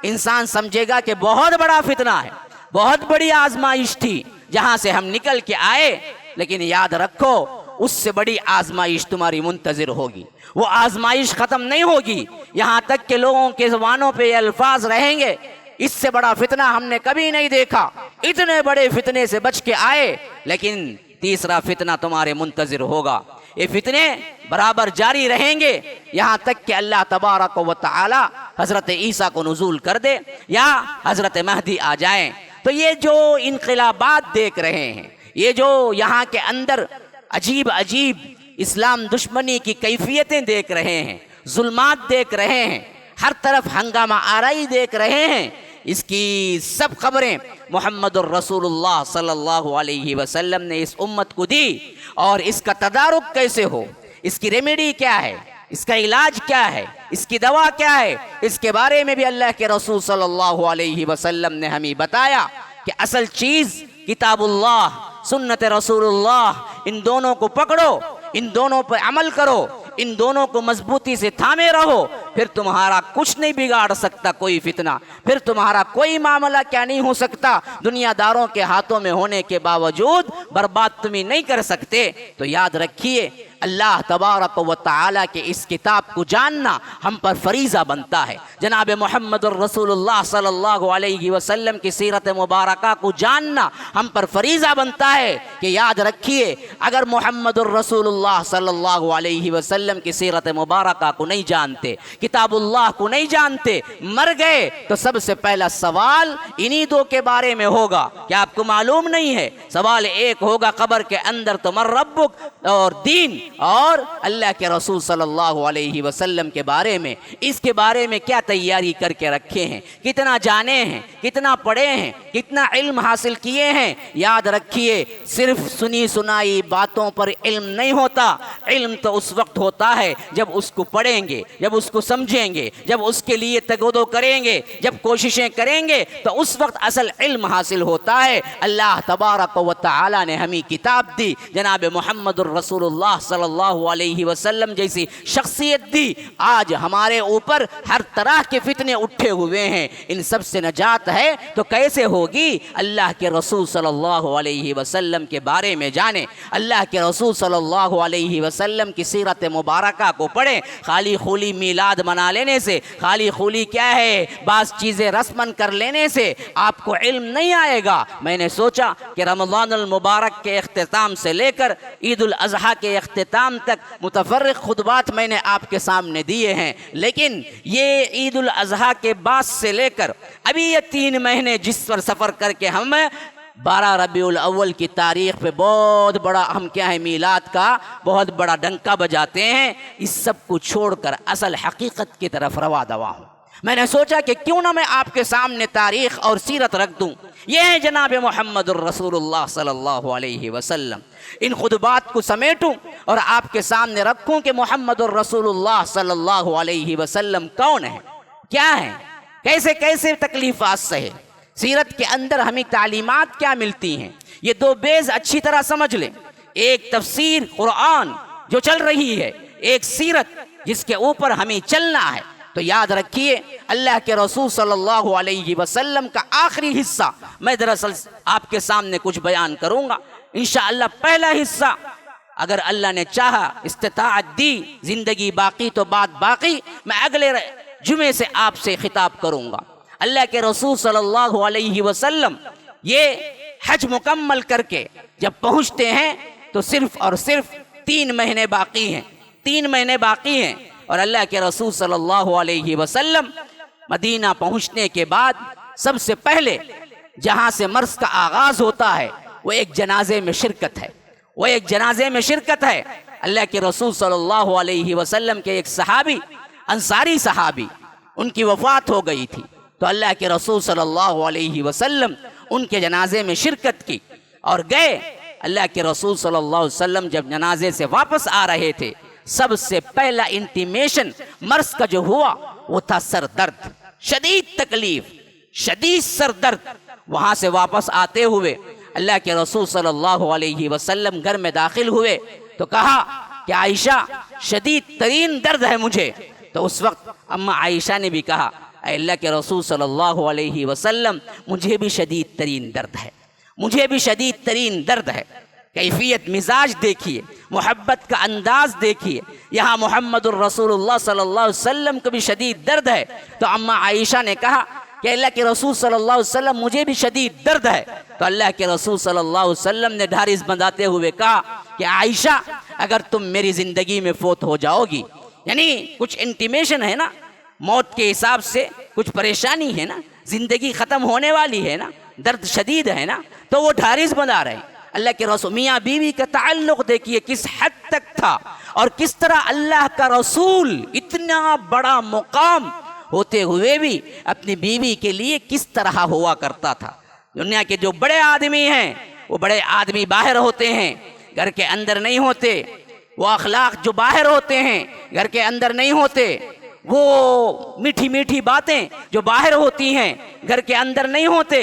انسان سمجھے گا کہ بہت بڑا فتنہ ہے، بہت بڑی آزمائش تھی جہاں سے ہم نکل کے آئے، لیکن یاد رکھو اس سے بڑی آزمائش تمہاری منتظر ہوگی، وہ آزمائش ختم نہیں ہوگی یہاں تک کہ لوگوں کے زبانوں پہ یہ الفاظ رہیں گے، اس سے بڑا فتنہ ہم نے کبھی نہیں دیکھا، اتنے بڑے فتنے سے بچ کے آئے، لیکن تیسرا فتنہ تمہارے منتظر ہوگا۔ یہ فتنے برابر جاری رہیں گے یہاں تک کہ اللہ تبارک و تعالی حضرت عیسیٰ کو نزول کر دے یا حضرت مہدی آ جائیں۔ تو یہ جو انقلابات دیکھ رہے ہیں، یہ جو یہاں کے اندر عجیب عجیب اسلام دشمنی کی کیفیتیں دیکھ رہے ہیں، ظلمات دیکھ رہے ہیں، ہر طرف ہنگامہ آرائی دیکھ رہے ہیں، اس کی سب خبریں محمد الرسول اللہ صلی اللہ علیہ وسلم نے اس امت کو دی، اور اس کا تدارک کیسے ہو، اس کی ریمیڈی کیا ہے، اس کا علاج کیا ہے، اس کی دوا کیا ہے، اس کے بارے میں بھی اللہ کے رسول صلی اللہ علیہ وسلم نے ہمیں بتایا کہ اصل چیز کتاب اللہ، سنت رسول اللہ، ان دونوں کو پکڑو، ان دونوں پر عمل کرو، ان دونوں کو مضبوطی سے تھامے رہو، پھر تمہارا کچھ نہیں بگاڑ سکتا کوئی فتنہ، پھر تمہارا کوئی معاملہ کیا نہیں ہو سکتا، دنیا داروں کے ہاتھوں میں ہونے کے باوجود برباد تمہیں نہیں کر سکتے۔ تو یاد رکھیے، اللہ تبارک و تعالی کے اس کتاب کو جاننا ہم پر فریضہ بنتا ہے، جناب محمد الرسول اللہ صلی اللہ علیہ وسلم کی سیرت مبارکہ کو جاننا ہم پر فریضہ بنتا ہے کہ یاد رکھیے، اگر محمد الرسول اللہ صلی اللہ علیہ وسلم کی سیرت مبارکہ کو نہیں جانتے، کتاب اللہ کو نہیں جانتے، مر گئے تو سب سے پہلا سوال انہی دو کے بارے میں ہوگا۔ کیا آپ کو معلوم نہیں ہے؟ سوال ایک ہوگا قبر کے اندر تو من ربک، اور دین اور اللہ کے رسول صلی اللہ علیہ وسلم کے بارے میں، اس کے بارے میں کیا تیاری کر کے رکھے ہیں، کتنا جانے ہیں، کتنا پڑھے ہیں، کتنا علم حاصل کیے ہیں۔ یاد رکھیے، صرف سنی سنائی باتوں پر علم نہیں ہوتا، علم تو اس وقت ہوتا ہے جب اس کو پڑھیں گے، جب اس کو سمجھیں گے، جب اس کے لیے تگودو کریں گے، جب کوششیں کریں گے، تو اس وقت اصل علم حاصل ہوتا ہے۔ اللہ تبارک و تعالی نے ہمیں کتاب دی، جناب محمد الرسول اللہ صلی اللہ علیہ وسلم جیسی شخصیت دی، آج ہمارے اوپر ہر طرح کے فتنے اٹھے ہوئے ہیں، ان سب سے نجات ہے تو کیسے ہوگی؟ اللہ کے رسول صلی اللہ علیہ وسلم کے بارے میں جانیں، اللہ کے رسول صلی اللہ علیہ وسلم کی سیرت مبارکہ کو پڑھیں۔ خالی خولی میلاد منا لینے سے، خالی خولی کیا ہے بعض چیزیں رسماً کر لینے سے آپ کو علم نہیں آئے گا۔ میں نے سوچا کہ رمضان المبارک کے اختتام سے لے کر عید الاضحیٰ کے اختتام تک متفرق خطبات میں نے آپ کے سامنے دیے ہیں، لیکن یہ عید الاضحیٰ کے بعد سے لے کر ابھی یہ 3 مہینے جس پر سفر کر کے ہم 12 ربیع الاول کی تاریخ پہ بہت بڑا ہم کیا ہے میلاد کا بہت بڑا ڈنکا بجاتے ہیں، اس سب کو چھوڑ کر اصل حقیقت کی طرف روا دوا ہوں۔ میں نے سوچا کہ کیوں نہ میں آپ کے سامنے تاریخ اور سیرت رکھ دوں۔ یہ ہے جناب محمد الرسول اللہ صلی اللہ علیہ وسلم۔ ان خطبات کو سمیٹوں اور آپ کے سامنے رکھوں کہ محمد الرسول اللہ صلی اللہ علیہ وسلم کون ہے، کیا ہے، کیسے کیسے تکلیفات سہے، سیرت کے اندر ہمیں تعلیمات کیا ملتی ہیں۔ یہ 2 بیز اچھی طرح سمجھ لیں، ایک تفسیر قرآن جو چل رہی ہے، ایک سیرت جس کے اوپر ہمیں چلنا ہے۔ تو یاد رکھیے اللہ کے رسول صلی اللہ علیہ وسلم کا آخری حصہ میں دراصل آپ کے سامنے کچھ بیان کروں گا انشاءاللہ۔ پہلا حصہ اگر اللہ نے چاہا، استطاعت دی، زندگی باقی تو بات باقی، میں اگلے جمعے سے آپ سے خطاب کروں گا۔ اللہ کے رسول صلی اللہ علیہ وسلم یہ حج مکمل کر کے جب پہنچتے ہیں تو صرف اور صرف 3 مہینے باقی ہیں، 3 مہینے باقی ہیں، اور اللہ کے رسول صلی اللہ علیہ وسلم مدینہ پہنچنے کے بعد سب سے پہلے جہاں سے مرض کا آغاز ہوتا ہے وہ ایک جنازے میں شرکت ہے، وہ ایک جنازے میں شرکت ہے۔ اللہ کے رسول صلی اللہ علیہ وسلم کے ایک صحابی، انصاری صحابی، ان کی وفات ہو گئی تھی، تو اللہ کے رسول صلی اللہ علیہ وسلم ان کے جنازے میں شرکت کی اور گئے۔ اللہ کے رسول صلی اللہ علیہ وسلم جب جنازے سے واپس آ رہے تھے، سب سے پہلا انٹیمیشن مرض کا جو ہوا وہ تھا سر درد، شدید تکلیف، شدید سر درد۔ وہاں سے واپس آتے ہوئے اللہ کے رسول صلی اللہ علیہ وسلم گھر میں داخل ہوئے تو کہا کہ عائشہ شدید ترین درد ہے مجھے۔ تو اس وقت اماں عائشہ نے بھی کہا اے اللہ کے رسول صلی اللہ علیہ وسلم مجھے بھی شدید ترین درد ہے، مجھے بھی شدید ترین درد ہے۔ کیفیت مزاج دیکھیے، محبت کا انداز دیکھیے، یہاں محمد الرسول اللہ صلی اللہ علیہ وسلم کو بھی شدید درد ہے، تو اماں عائشہ نے کہا کہ اللہ کے رسول صلی اللہ علیہ وسلم مجھے بھی شدید درد ہے۔ تو اللہ کے رسول صلی اللہ علیہ وسلم نے ڈھارس بندھاتے ہوئے کہا کہ عائشہ اگر تم میری زندگی میں فوت ہو جاؤ گی، یعنی کچھ انٹیمیشن ہے نا، موت کے حساب سے کچھ پریشانی ہے نا، زندگی ختم ہونے والی ہے نا، درد شدید ہے نا، تو وہ ڈھارس بندھا رہے ہیں۔ اللہ کے رسول میاں بیوی کا تعلق دیکھیے کس حد تک تھا، اور کس طرح اللہ کا رسول اتنا بڑا مقام ہوتے ہوئے بھی اپنی بیوی کے لیے کس طرح ہوا کرتا تھا۔ دنیا کے جو بڑے آدمی ہیں وہ بڑے آدمی باہر ہوتے ہیں، گھر کے اندر نہیں ہوتے، وہ اخلاق جو باہر ہوتے ہیں گھر کے اندر نہیں ہوتے، وہ میٹھی میٹھی باتیں جو باہر ہوتی ہیں گھر کے اندر نہیں ہوتے۔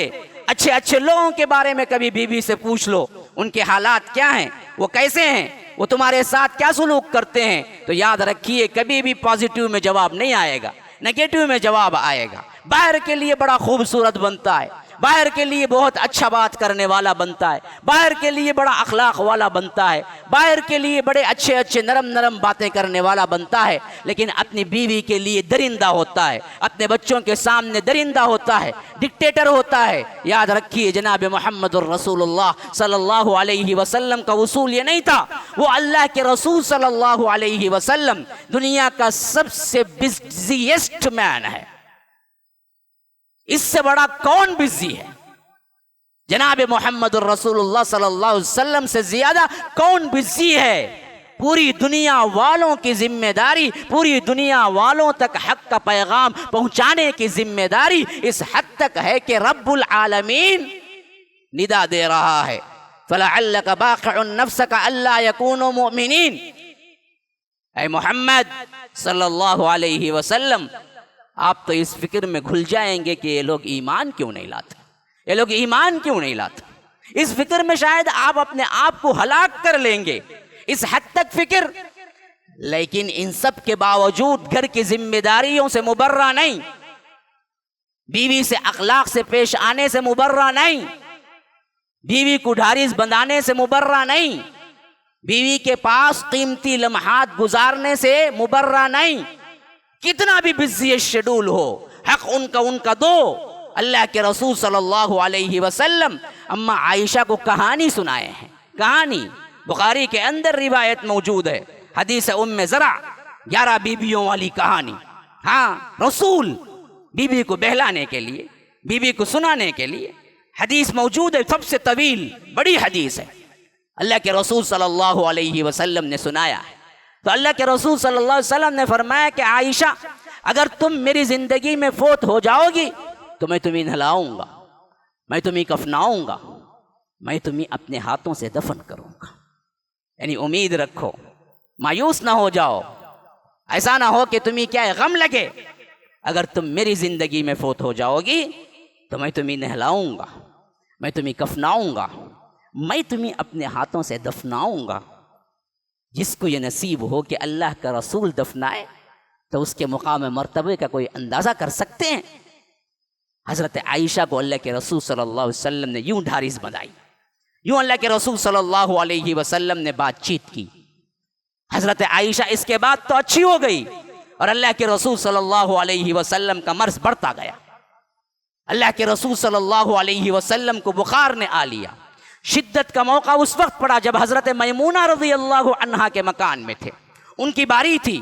اچھے اچھے لوگوں کے بارے میں کبھی بیوی سے پوچھ لو ان کے حالات کیا ہیں، وہ کیسے ہیں، وہ تمہارے ساتھ کیا سلوک کرتے ہیں، تو یاد رکھیے کبھی بھی پازیٹیو میں جواب نہیں آئے گا، نیگیٹو میں جواب آئے گا۔ باہر کے لیے بڑا خوبصورت بنتا ہے، باہر کے لیے بہت اچھا بات کرنے والا بنتا ہے، باہر کے لیے بڑا اخلاق والا بنتا ہے، باہر کے لیے بڑے اچھے اچھے نرم نرم باتیں کرنے والا بنتا ہے، لیکن اپنی بیوی کے لیے درندہ ہوتا ہے، اپنے بچوں کے سامنے درندہ ہوتا ہے، ڈکٹیٹر ہوتا ہے۔ یاد رکھیے جناب محمد الرسول اللہ صلی اللہ علیہ وسلم کا اصول یہ نہیں تھا، وہ اللہ کے رسول صلی اللہ علیہ وسلم دنیا کا سب سے بزیسٹ مین ہے۔ اس سے بڑا کون بزی ہے؟ جناب محمد الرسول اللہ صلی اللہ علیہ وسلم سے زیادہ کون بزی ہے؟ پوری دنیا والوں کی ذمہ داری، پوری دنیا والوں تک حق کا پیغام پہنچانے کی ذمہ داری اس حد تک ہے کہ رب العالمین ندا دے رہا ہے فَلَعَلَّكَ بَاخِعٌ نَفْسَكَ أَلَّا يَكُونُوا مُؤْمِنِينَ۔ اے محمد صلی اللہ علیہ وسلم، آپ تو اس فکر میں گھل جائیں گے کہ یہ لوگ ایمان کیوں نہیں لاتے، یہ لوگ ایمان کیوں نہیں لاتے، اس فکر میں شاید آپ اپنے آپ کو ہلاک کر لیں گے۔ اس حد تک فکر، لیکن ان سب کے باوجود گھر کی ذمہ داریوں سے مبرہ نہیں، بیوی سے اخلاق سے پیش آنے سے مبرہ نہیں، بیوی کو ڈھاریس بندھانے سے مبرہ نہیں، بیوی کے پاس قیمتی لمحات گزارنے سے مبرہ نہیں، کتنا بھی بزی شیڈول ہو حق ان کا دو۔ اللہ کے رسول صلی اللہ علیہ وسلم اما عائشہ کو کہانی سنائے ہیں، کہانی بخاری کے اندر روایت موجود ہے، حدیث ام زرع، 11 بیویوں والی کہانی۔ ہاں، رسول بیوی کو بہلانے کے لیے، بیوی کو سنانے کے لیے حدیث موجود ہے، سب سے طویل بڑی حدیث ہے، اللہ کے رسول صلی اللہ علیہ وسلم نے سنایا ہے۔ تو اللہ کے رسول صلی اللہ علیہ وسلم نے فرمایا کہ عائشہ، اگر تم میری زندگی میں فوت ہو جاؤ گی تو میں تمہیں نہلاؤں گا، میں تمہیں کفناؤں گا، میں تمہیں اپنے ہاتھوں سے دفن کروں گا۔ یعنی امید رکھو، مایوس نہ ہو جاؤ، ایسا نہ ہو کہ تمہیں کیا غم لگے، اگر تم میری زندگی میں فوت ہو جاؤ گی تو میں تمہیں نہلاؤں گا، میں تمہیں کفناؤں گا، میں تمہیں اپنے ہاتھوں سے دفناؤں گا۔ جس کو یہ نصیب ہو کہ اللہ کا رسول دفنائے تو اس کے مقام مرتبے کا کوئی اندازہ کر سکتے ہیں؟ حضرت عائشہ کو اللہ کے رسول صلی اللہ علیہ وسلم نے یوں ڈھاریس بندھائی، یوں اللہ کے رسول صلی اللہ علیہ وسلم نے بات چیت کی۔ حضرت عائشہ اس کے بعد تو اچھی ہو گئی، اور اللہ کے رسول صلی اللہ علیہ وسلم کا مرض بڑھتا گیا۔ اللہ کے رسول صلی اللہ علیہ وسلم کو بخار نے آ لیا۔ شدت کا موقع اس وقت پڑا جب حضرت میمونہ رضی اللہ عنہا کے مکان میں تھے، ان کی باری تھی۔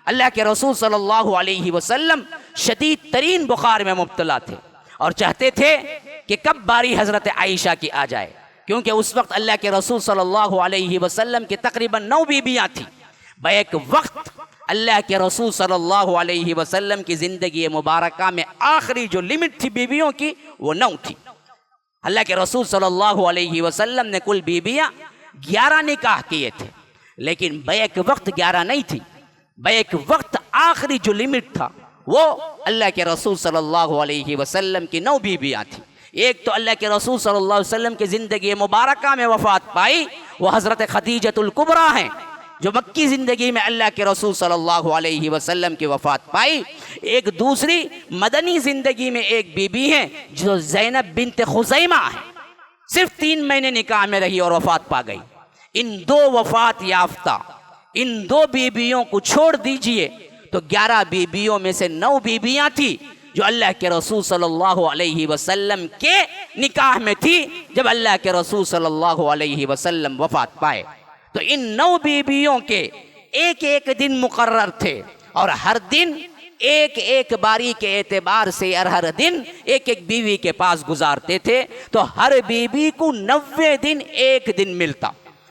اللہ کے رسول صلی اللہ علیہ وسلم شدید ترین بخار میں مبتلا تھے اور چاہتے تھے کہ کب باری حضرت عائشہ کی آ جائے، کیونکہ اس وقت اللہ کے رسول صلی اللہ علیہ وسلم کی تقریباً 9 بیویاں تھیں۔ بیک وقت اللہ کے رسول صلی اللہ علیہ وسلم کی زندگی مبارکہ میں آخری جو لمٹ تھی بیویوں کی وہ 9 تھی۔ اللہ کے رسول صلی اللہ علیہ وسلم نے کل بیویاں 11 نکاح کیے تھے، لیکن بیک وقت 11 نہیں تھی، بیک وقت آخری جو لمٹ تھا وہ اللہ کے رسول صلی اللہ علیہ وسلم کی 9 بیویاں تھیں۔ ایک تو اللہ کے رسول صلی اللہ علیہ وسلم کی زندگی مبارکہ میں وفات پائی، وہ حضرت خدیجۃ الکبریٰ ہیں، جو مکی زندگی میں اللہ کے رسول صلی اللہ علیہ وسلم کی وفات پائی۔ ایک دوسری مدنی زندگی میں ایک بی بی ہیں جو زینب بنت خزیمہ ہے، صرف 3 مہینے نکاح میں رہی اور وفات پا گئی۔ ان 2 وفات یافتہ ان 2 بیویوں کو چھوڑ دیجئے تو 11 بیویوں میں سے 9 بیویاں تھی جو اللہ کے رسول صلی اللہ علیہ وسلم کے نکاح میں تھی جب اللہ کے رسول صلی اللہ علیہ وسلم وفات پائے۔ تو ان 9 بیویوں کے ایک ایک دن مقرر تھے، اور ہر دن ایک ایک باری کے اعتبار سے ہر دن ایک ایک بیوی کے پاس گزارتے تھے، تو ہر بیوی کو 90 دن ایک دن ملتا،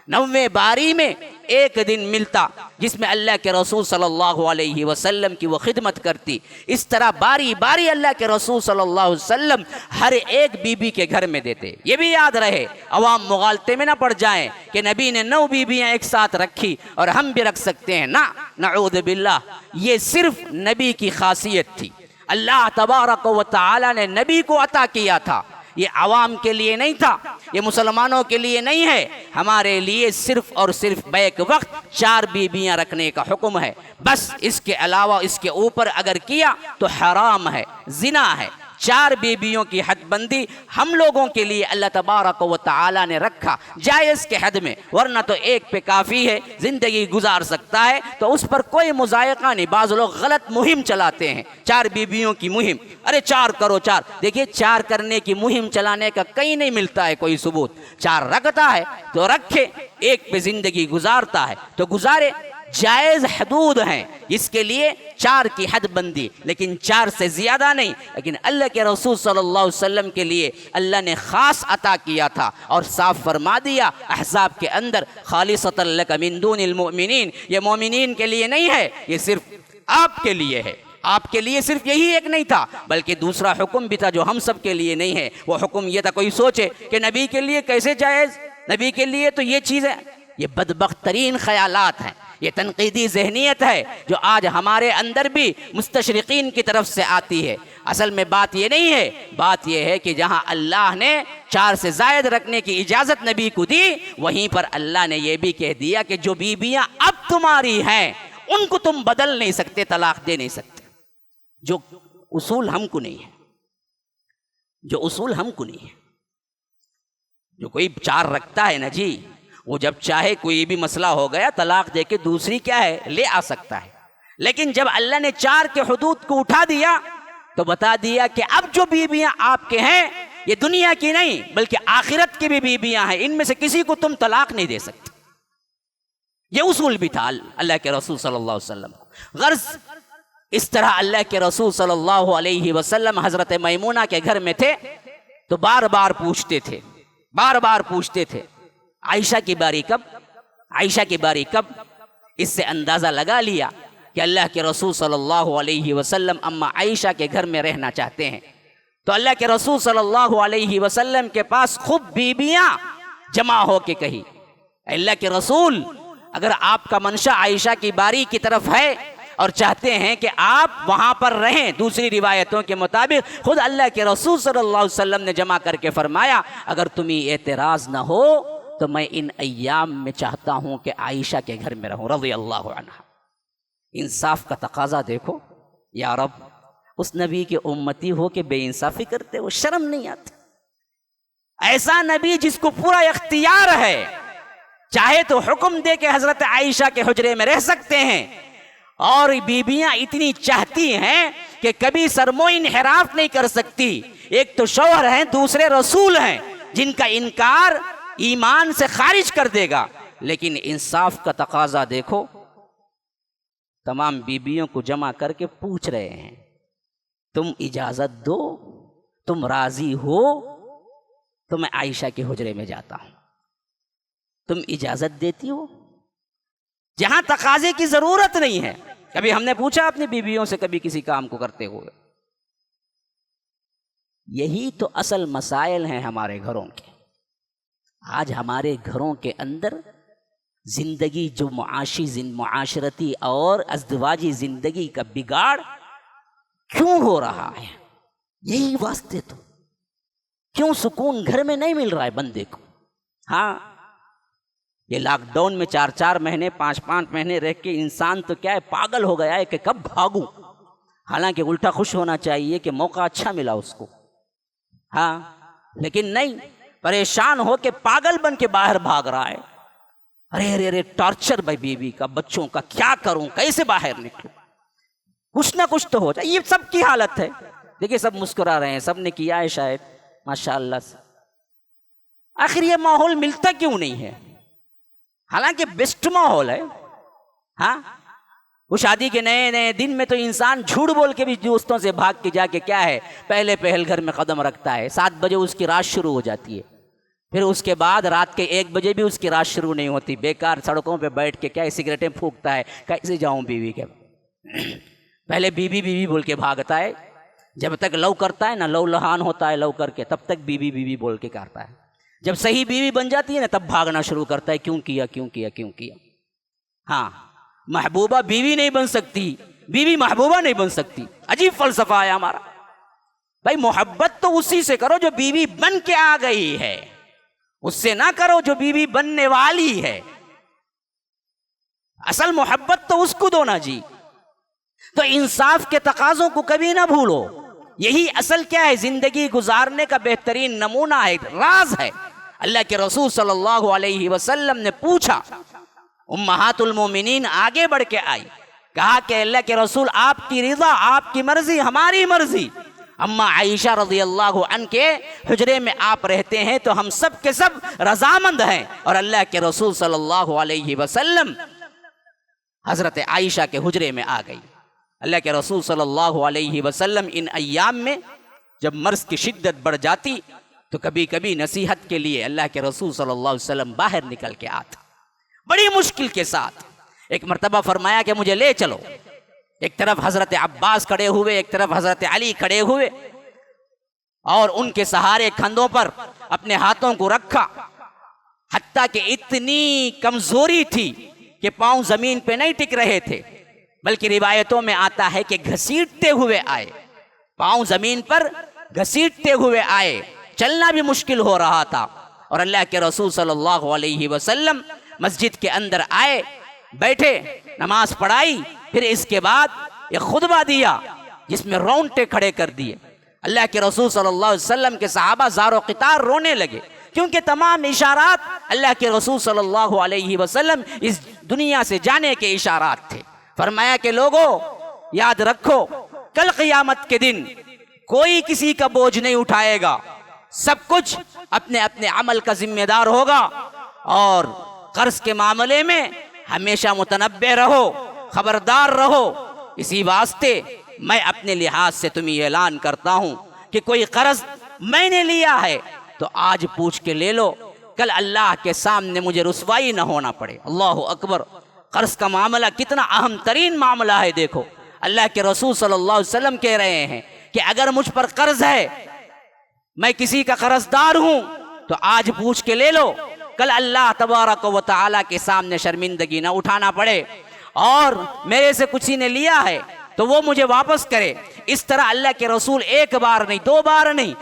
90 باری میں ایک دن ملتا جس میں اللہ کے رسول صلی اللہ علیہ وسلم کی وہ خدمت کرتی۔ اس طرح باری باری اللہ کے رسول صلی اللہ علیہ وسلم ہر ایک بیوی کے گھر میں دیتے۔ یہ بھی یاد رہے، عوام مغالطے میں نہ پڑ جائیں کہ نبی نے 9 بیویاں ایک ساتھ رکھی اور ہم بھی رکھ سکتے ہیں، نہ، نعوذ باللہ، یہ صرف نبی کی خاصیت تھی، اللہ تبارک و تعالی نے نبی کو عطا کیا تھا، یہ عوام کے لیے نہیں تھا، یہ مسلمانوں کے لیے نہیں ہے، ہمارے لیے صرف اور صرف بیک وقت 4 بیویاں رکھنے کا حکم ہے، بس اس کے علاوہ اس کے اوپر اگر کیا تو حرام ہے، زنا ہے۔ 4 بیویوں کی حد بندی ہم لوگوں کے لیے اللہ تبارک و تعالی نے رکھا جائز کے حد میں، ورنہ تو ایک پہ کافی ہے، زندگی گزار سکتا ہے، تو اس پر کوئی مضائقہ نہیں۔ بعض لوگ غلط مہم چلاتے ہیں، 4 بیویوں کی مہم، ارے 4 کرو 4، دیکھیے 4 کرنے کی مہم چلانے کا کہیں نہیں ملتا ہے کوئی ثبوت۔ 4 رکھتا ہے تو رکھے، ایک پہ زندگی گزارتا ہے تو گزارے، جائز حدود ہیں، اس کے لیے 4 کی حد بندی، لیکن 4 سے زیادہ نہیں۔ لیکن اللہ کے رسول صلی اللہ علیہ وسلم کے لیے اللہ نے خاص عطا کیا تھا اور صاف فرما دیا احزاب کے اندر، خالصۃ لک من دون المؤمنین، یہ مومنین کے لیے نہیں ہے، یہ صرف آپ کے لیے ہے۔ آپ کے لیے صرف یہی ایک نہیں تھا، بلکہ دوسرا حکم بھی تھا جو ہم سب کے لیے نہیں ہے۔ وہ حکم یہ تھا، کوئی سوچے کہ نبی کے لیے کیسے جائز، نبی کے لیے تو یہ چیزیں، یہ بدبخت ترین خیالات ہیں۔ یہ تنقیدی ذہنیت ہے جو آج ہمارے اندر بھی مستشرقین کی طرف سے آتی ہے۔ اصل میں بات یہ نہیں ہے، بات یہ ہے کہ جہاں اللہ نے 4 سے زائد رکھنے کی اجازت نبی کو دی، وہیں پر اللہ نے یہ بھی کہہ دیا کہ جو بیویاں اب تمہاری ہیں ان کو تم بدل نہیں سکتے، طلاق دے نہیں سکتے۔ جو اصول ہم کو نہیں ہے، جو اصول ہم کو نہیں ہے۔ جو کوئی 4 رکھتا ہے نا جی، وہ جب چاہے کوئی بھی مسئلہ ہو گیا طلاق دے کے دوسری کیا ہے لے آ سکتا ہے، لیکن جب اللہ نے 4 کے حدود کو اٹھا دیا تو بتا دیا کہ اب جو بیویاں آپ کے ہیں یہ دنیا کی نہیں بلکہ آخرت کی بھی بیویاں ہیں، ان میں سے کسی کو تم طلاق نہیں دے سکتے۔ یہ اصول بھی تھا اللہ کے رسول صلی اللہ علیہ وسلم کو۔ غرض اس طرح اللہ کے رسول صلی اللہ علیہ وسلم حضرت میمونہ کے گھر میں تھے تو بار بار پوچھتے تھے عائشہ کی باری کب، عائشہ کی باری کب۔ اس سے اندازہ لگا لیا کہ اللہ کے رسول صلی اللہ علیہ وسلم اما عائشہ کے گھر میں رہنا چاہتے ہیں، تو اللہ کے رسول صلی اللہ علیہ وسلم کے پاس خوب بیویاں جمع ہو کے کہی، اللہ کے رسول اگر آپ کا منشا عائشہ کی باری کی طرف ہے اور چاہتے ہیں کہ آپ وہاں پر رہیں، دوسری روایتوں کے مطابق خود اللہ کے رسول صلی اللہ علیہ وسلم نے جمع کر کے فرمایا اگر تمہیں اعتراض نہ ہو تو میں ان ایام میں چاہتا ہوں کہ عائشہ کے گھر میں رہوں رضی اللہ عنہ۔ انصاف کا تقاضا دیکھو، یا رب اس نبی کے امتی ہو کہ بے انصافی کرتے ہو، شرم نہیں آتی؟ ایسا نبی جس کو پورا اختیار ہے، چاہے تو حکم دے کہ حضرت عائشہ کے حجرے میں رہ سکتے ہیں، اور بیویاں اتنی چاہتی ہیں کہ کبھی سرمو انحراف نہیں کر سکتی۔ ایک تو شوہر ہیں، دوسرے رسول ہیں جن کا انکار ایمان سے خارج کر دے گا، لیکن انصاف کا تقاضا دیکھو، تمام بیویوں کو جمع کر کے پوچھ رہے ہیں تم اجازت دو، تم راضی ہو تو میں عائشہ کے حجرے میں جاتا ہوں، تم اجازت دیتی ہو؟ جہاں تقاضے کی ضرورت نہیں ہے۔ کبھی ہم نے پوچھا اپنی بیویوں سے کبھی کسی کام کو کرتے ہوئے؟ یہی تو اصل مسائل ہیں ہمارے گھروں کے۔ آج ہمارے گھروں کے اندر زندگی جو معاشرتی اور ازدواجی زندگی کا بگاڑ کیوں ہو رہا ہے؟ یہی واسطے تو کیوں سکون گھر میں نہیں مل رہا ہے بندے کو؟ ہاں، یہ لاک ڈاؤن میں 4 مہینے 5 مہینے رہ کے انسان تو کیا ہے پاگل ہو گیا ہے کہ کب بھاگوں، حالانکہ الٹا خوش ہونا چاہیے کہ موقع اچھا ملا اس کو، ہاں، لیکن نہیں، پریشان ہو کے پاگل بن کے باہر بھاگ رہا ہے۔ ارے ٹارچر بھائی بیوی کا، بچوں کا، کیا کروں، کیسے باہر نکلوں، کچھ نہ کچھ تو ہو جائے۔ یہ سب کی حالت ہے۔ دیکھیے سب مسکرا رہے ہیں، سب نے کیا ہے شاید ماشاءاللہ سے۔ آخر یہ ماحول ملتا کیوں نہیں ہے؟ حالانکہ بیسٹ ماحول ہے۔ ہاں، وہ شادی کے نئے دن میں تو انسان جھوٹ بول کے بھی دوستوں سے بھاگ کے جا کے کیا ہے پہلے پہل گھر میں قدم رکھتا ہے۔ 7 بجے اس کی رات شروع ہو جاتی ہے، پھر اس کے بعد رات کے 1 بجے بھی اس کی رات شروع نہیں ہوتی، بیکار سڑکوں پہ بیٹھ کے کیا سگریٹیں پھونکتا ہے، کیسے جاؤں بیوی کے پہلے بیوی بول کے بھاگتا ہے، جب تک لو کرتا ہے نا، لو لہان ہوتا ہے لو کر کے، تب تک بیوی بول کے کرتا ہے، جب صحیح بیوی بن جاتی ہے نا تب بھاگنا شروع کرتا ہے، کیوں کیا۔ ہاں، محبوبہ بیوی نہیں بن سکتی، بیوی محبوبہ نہیں بن سکتی۔ عجیب فلسفہ ہے ہمارا۔ بھائی محبت تو اسی سے کرو جو بیوی بن کے آ گئی ہے، اس سے نہ کرو جو بیوی بننے والی ہے۔ اصل محبت تو اس کو دو نا جی۔ تو انصاف کے تقاضوں کو کبھی نہ بھولو۔ یہی اصل کیا ہے زندگی گزارنے کا بہترین نمونہ ہے، راز ہے۔ اللہ کے رسول صلی اللہ علیہ وسلم نے پوچھا، امہات المومنین آگے بڑھ کے آئی، کہا کہ اللہ کے رسول آپ کی رضا، آپ کی مرضی، ہماری مرضی۔ اما عائشہ رضی اللہ عنہ کے حجرے میں آپ رہتے ہیں تو ہم سب کے سب رضامند ہیں۔ اور اللہ کے رسول صلی اللہ علیہ وسلم حضرت عائشہ کے حجرے میں آ گئی۔ اللہ کے رسول صلی اللہ علیہ وسلم ان ایام میں جب مرض کی شدت بڑھ جاتی تو کبھی کبھی نصیحت کے لیے اللہ کے رسول صلی اللہ علیہ وسلم باہر نکل کے آتا، بڑی مشکل کے ساتھ۔ ایک مرتبہ فرمایا کہ مجھے لے چلو، ایک طرف حضرت عباس کھڑے ہوئے، ایک طرف حضرت علی کھڑے ہوئے، اور ان کے سہارے کندھوں پر اپنے ہاتھوں کو رکھا، حتیٰ کہ اتنی کمزوری تھی کہ پاؤں زمین پہ نہیں ٹک رہے تھے، بلکہ روایتوں میں آتا ہے کہ گھسیٹتے ہوئے آئے، پاؤں زمین پر گھسیٹتے ہوئے آئے، چلنا بھی مشکل ہو رہا تھا۔ اور اللہ کے رسول صلی اللہ علیہ وسلم مسجد کے اندر آئے، بیٹھے، نماز پڑھائی، پھر اس کے بعد ایک خطبہ دیا جس میں رونگٹے کھڑے کر دیے۔ اللہ کے رسول صلی اللہ علیہ وسلم کے صحابہ زار و قطار رونے لگے، کیونکہ تمام اشارات اللہ کے رسول صلی اللہ علیہ وسلم اس دنیا سے جانے کے اشارات تھے۔ فرمایا کہ لوگوں یاد رکھو، کل قیامت کے دن کوئی کسی کا بوجھ نہیں اٹھائے گا، سب کچھ اپنے اپنے عمل کا ذمہ دار ہوگا، اور قرض کے معاملے میں ہمیشہ متنبہ رہو، خبردار رہو۔ اسی واسطے میں اپنے لحاظ سے تمہیں اعلان کرتا ہوں کہ کوئی قرض میں نے لیا ہے تو آج پوچھ کے لے لو، کل اللہ کے سامنے مجھے رسوائی نہ ہونا پڑے۔ اللہ اکبر! قرض کا معاملہ کتنا اہم ترین معاملہ ہے۔ دیکھو، اللہ کے رسول صلی اللہ علیہ وسلم کہہ رہے ہیں کہ اگر مجھ پر قرض ہے، میں کسی کا قرض دار ہوں، تو آج پوچھ کے لے لو، کل اللہ تبارک و تعالیٰ کے سامنے شرمندگی نہ اٹھانا پڑے، اور میرے سے کسی نے لیا ہے تو وہ مجھے واپس کرے۔ اس طرح اللہ کے رسول ایک بار نہیں، دو بار نہیں،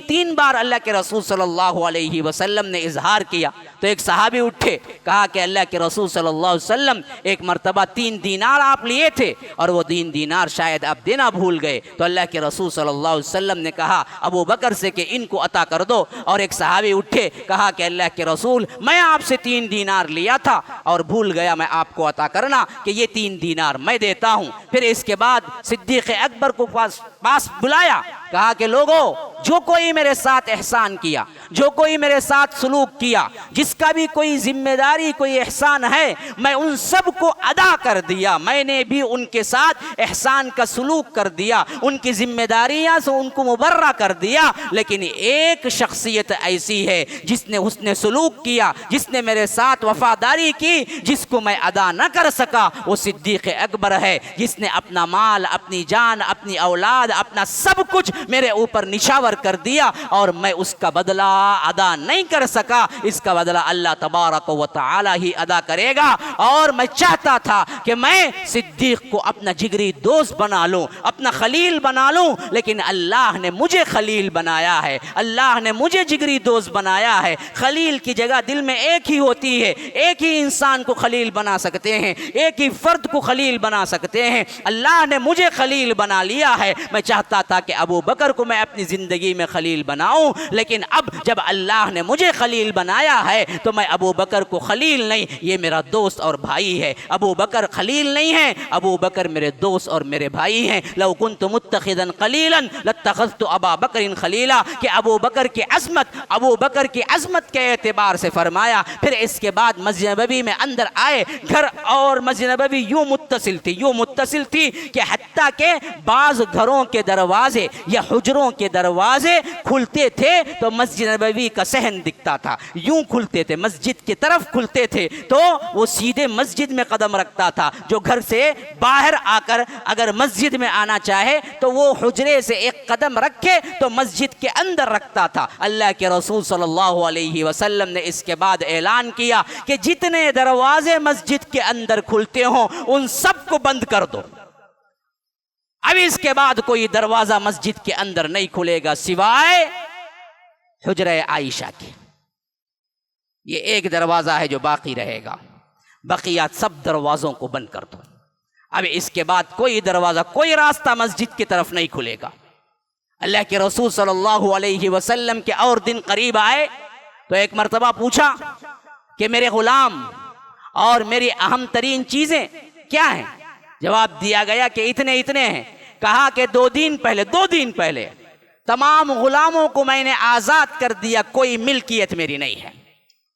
تین بار اللہ کے رسول صلی اللہ علیہ وسلم نے اظہار کیا۔ تو ایک صحابی اٹھے، کہا کہ اللہ کے رسول صلی اللہ علیہ وسلم ایک مرتبہ 3 دینار آپ لیے تھے، اور وہ 3 دینار شاید آپ دینا بھول گئے۔ تو اللہ کے رسول صلی اللہ علیہ وسلم نے کہا ابو بکر سے کہ ان کو عطا کر دو۔ اور ایک صحابی اٹھے، کہا کہ اللہ کے رسول میں آپ سے 3 دینار لیا تھا اور بھول گیا میں آپ کو عطا کرنا، کہ یہ 3 دینار میں دیتا ہوں۔ پھر اس کے بعد صدیق اکبر کو پاس بلایا، کہا کہ لوگوں، جو کوئی میرے ساتھ احسان کیا، جو کوئی میرے ساتھ سلوک کیا، جس کا بھی کوئی ذمہ داری، کوئی احسان ہے، میں ان سب کو ادا کر دیا، میں نے بھی ان کے ساتھ احسان کا سلوک کر دیا، ان کی ذمہ داریاں سے ان کو مبرہ کر دیا، لیکن ایک شخصیت ایسی ہے جس نے حسن سلوک کیا، جس نے میرے ساتھ وفاداری کی، جس کو میں ادا نہ کر سکا، وہ صدیق اکبر ہے، جس نے اپنا مال، اپنی جان، اپنی اولاد، اپنا سب کچھ میرے اوپر نشاور کر دیا، اور میں اس کا بدلہ ادا نہیں کر سکا۔ اس کا بدلہ اللہ تبارک و تعالی ہی ادا کرے گا۔ اور میں چاہتا تھا کہ میں صدیق کو اپنا جگری دوست بنا لوں، اپنا خلیل بنا لوں، لیکن اللہ نے مجھے خلیل بنایا ہے، اللہ نے مجھے جگری دوست بنایا ہے۔ خلیل کی جگہ دل میں ایک ہی ہوتی ہے، ایک ہی انسان کو خلیل بنا سکتے ہیں، ایک ہی فرد کو خلیل بنا سکتے ہیں۔ اللہ نے مجھے خلیل بنا لیا ہے۔ میں چاہتا تھا کہ ابو بکر کو میں اپنی زندگی میں خلیل بناؤں، لیکن اب جب اللہ نے مجھے خلیل بنایا ہے تو میں ابو بکر کو خلیل نہیں، یہ میرا دوست اور بھائی ہے۔ ابو بکر خلیل نہیں ہے، ابو بکر میرے دوست اور میرے بھائی ہیں۔ لو کنت متخذا خلیلا لاتخذت ابا بکر خلیلا، کہ ابو بکر کی عظمت کے اعتبار سے فرمایا۔ پھر اس کے بعد مسجد نبوی میں اندر آئے، گھر اور مسجد نبوی یوں متصل تھی کہ حتیٰ کہ بعض گھروں کے دروازے یا حجروں کے دروازے کھلتے تھے تو مسجد نبوی کا صحن دکھتا تھا، یوں کھلتے تھے، مسجد کی طرف کھلتے تھے، تو وہ سیدھے مسجد میں قدم رکھتا تھا۔ جو گھر سے باہر آ کر اگر مسجد میں آنا چاہے تو وہ حجرے سے ایک قدم رکھے تو مسجد کے اندر رکھتا تھا۔ اللہ کے رسول صلی اللہ علیہ وسلم نے اس کے بعد اعلان کیا کہ جتنے دروازے مسجد کے اندر کھلتے ہوں ان سب کو بند کر دو۔ اب اس کے بعد کوئی دروازہ مسجد کے اندر نہیں کھلے گا سوائے حجرہ عائشہ کے۔ یہ ایک دروازہ ہے جو باقی رہے گا، بقیات سب دروازوں کو بند کر دو۔ اب اس کے بعد کوئی دروازہ، کوئی راستہ مسجد کی طرف نہیں کھلے گا۔ اللہ کے رسول صلی اللہ علیہ وسلم کے اور دن قریب آئے تو ایک مرتبہ پوچھا کہ میرے غلام اور میری اہم ترین چیزیں کیا ہیں؟ جواب دیا گیا کہ اتنے ہیں۔ کہا کہ 2 دن پہلے تمام غلاموں کو میں نے آزاد کر دیا، کوئی ملکیت میری نہیں ہے،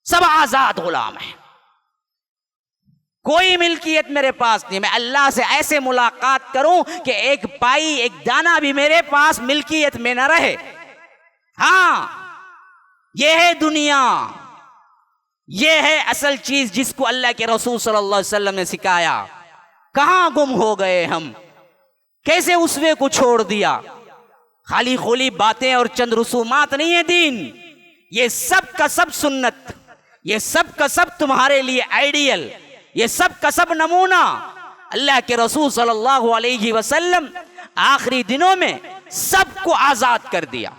سب آزاد غلام ہیں، کوئی ملکیت میرے پاس نہیں۔ میں اللہ سے ایسے ملاقات کروں کہ ایک پائی، ایک دانہ بھی میرے پاس ملکیت میں نہ رہے۔ ہاں، یہ ہے دنیا، یہ ہے اصل چیز جس کو اللہ کے رسول صلی اللہ علیہ وسلم نے سکھایا۔ کہاں گم ہو گئے ہم، کیسے اسوے کو چھوڑ دیا؟ خالی خولی باتیں اور چند رسومات نہیں ہے دین، یہ سب کا سب سنت، یہ سب کا سب تمہارے لیے آئیڈیل، یہ سب کا سب نمونہ اللہ کے رسول صلی اللہ علیہ وسلم آخری دنوں میں سب کو آزاد کر دیا.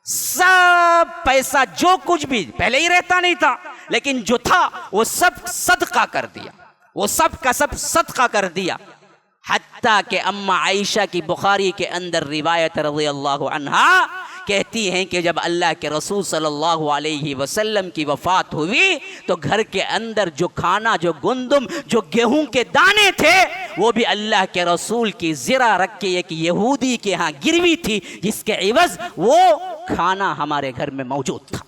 سب پیسہ جو کچھ بھی پہلے ہی رہتا نہیں تھا لیکن جو تھا وہ سب صدقہ کر دیا, وہ سب کا سب صدقہ کر دیا. حتیٰ کہ اما عائشہ کی بخاری کے اندر روایت رضی اللہ عنہا کہتی ہیں کہ جب اللہ کے رسول صلی اللہ علیہ وسلم کی وفات ہوئی تو گھر کے اندر جو کھانا, جو گندم, جو گیہوں کے دانے تھے وہ بھی اللہ کے رسول کی زرہ رکھ کے ایک یہودی کے ہاں گروی تھی جس کے عوض وہ کھانا ہمارے گھر میں موجود تھا.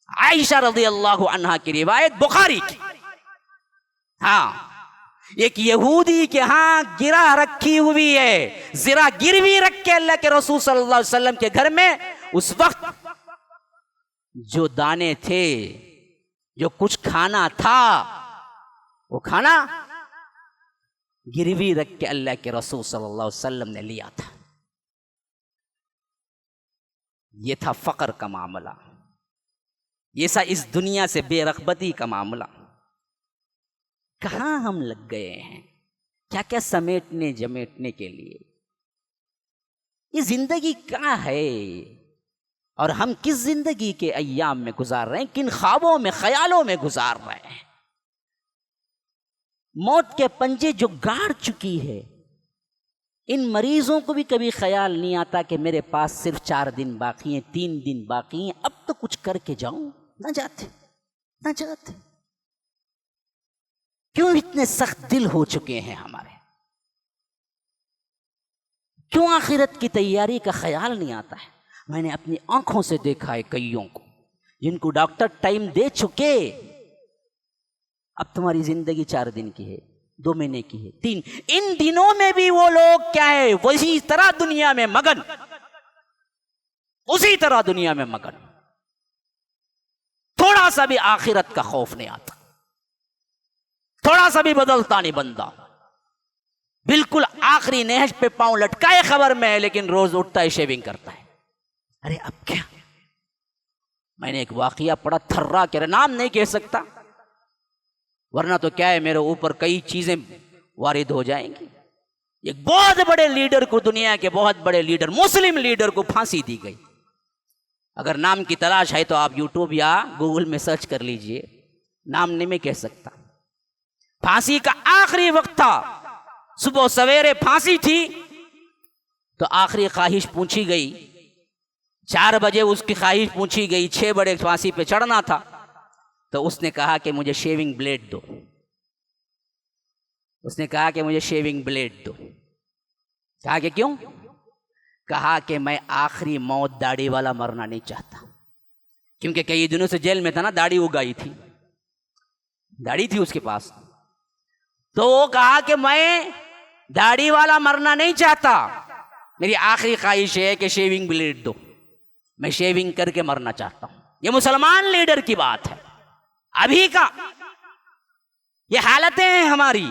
عائشہ رضی اللہ عنہا کی روایت بخاری کی. ہاں, ایک یہودی کے ہاں گرہ رکھی ہوئی ہے, زرہ گروی رکھ کے اللہ کے رسول صلی اللہ علیہ وسلم کے گھر میں اس وقت جو دانے تھے, جو کچھ کھانا تھا, وہ کھانا گروی رکھ کے اللہ کے رسول صلی اللہ علیہ وسلم نے لیا تھا. یہ تھا فقر کا معاملہ, یہ سا اس دنیا سے بے رغبتی کا معاملہ. کہاں ہم لگ گئے ہیں کیا کیا سمیٹنے جمیٹنے کے لیے. یہ زندگی کیا ہے اور ہم کس زندگی کے ایام میں گزار رہے ہیں, کن خوابوں میں خیالوں میں گزار رہے ہیں. موت کے پنجے جو گاڑ چکی ہے, ان مریضوں کو بھی کبھی خیال نہیں آتا کہ میرے پاس صرف 4 دن باقی ہیں, 3 دن باقی ہیں, اب تو کچھ کر کے جاؤں. نہ جاتے. کیوں اتنے سخت دل ہو چکے ہیں ہمارے؟ کیوں آخرت کی تیاری کا خیال نہیں آتا ہے؟ میں نے اپنی آنکھوں سے دیکھا ہے کئیوں کو جن کو ڈاکٹر ٹائم دے چکے, اب تمہاری زندگی 4 دن کی ہے, 2 مہینے کی ہے, 3. ان دنوں میں بھی وہ لوگ کیا ہے, وہی طرح دنیا میں مگن, اسی طرح دنیا میں مگن. تھوڑا سا بھی آخرت کا خوف نہیں آتا, تھوڑا سا بھی بدلتا نہیں بندہ. بالکل آخری نہج پہ پاؤں لٹکائے خبر میں ہے لیکن روز اٹھتا ہے شیونگ کرتا ہے. ارے اب کیا؟ میں نے ایک واقعہ پڑھا, تھرا کے نام نہیں کہہ سکتا ورنہ تو کیا ہے میرے اوپر کئی چیزیں وارد ہو جائیں گی. ایک بہت بڑے لیڈر کو, دنیا کے بہت بڑے لیڈر, مسلم لیڈر کو پھانسی دی گئی. اگر نام کی تلاش ہے تو آپ یوٹیوب یا گوگل میں سرچ کر لیجئے, نام نہیں میں کہہ سکتا. پھانسی کا آخری وقت تھا, صبح سویرے پھانسی تھی تو آخری خواہش پوچھی گئی. 4 بجے اس کی خواہش پوچھی گئی, 6 بجے پھانسی پہ چڑھنا تھا تو اس نے کہا کہ مجھے شیونگ بلیڈ دو. اس نے کہا کہ مجھے شیونگ بلیڈ دو. کہا کہ کیوں؟ کہا کہ میں آخری موت داڑھی والا مرنا نہیں چاہتا, کیونکہ کئی دنوں سے جیل میں تھا نا, داڑھی اگائی تھی, داڑھی تھی اس کے پاس. تو وہ کہا کہ میں داڑھی والا مرنا نہیں چاہتا, میری آخری خواہش ہے کہ شیونگ بلیڈ دو, میں شیونگ کر کے مرنا چاہتا ہوں. یہ مسلمان لیڈر کی بات ہے ابھی کا, یہ حالتیں ہیں ہماری.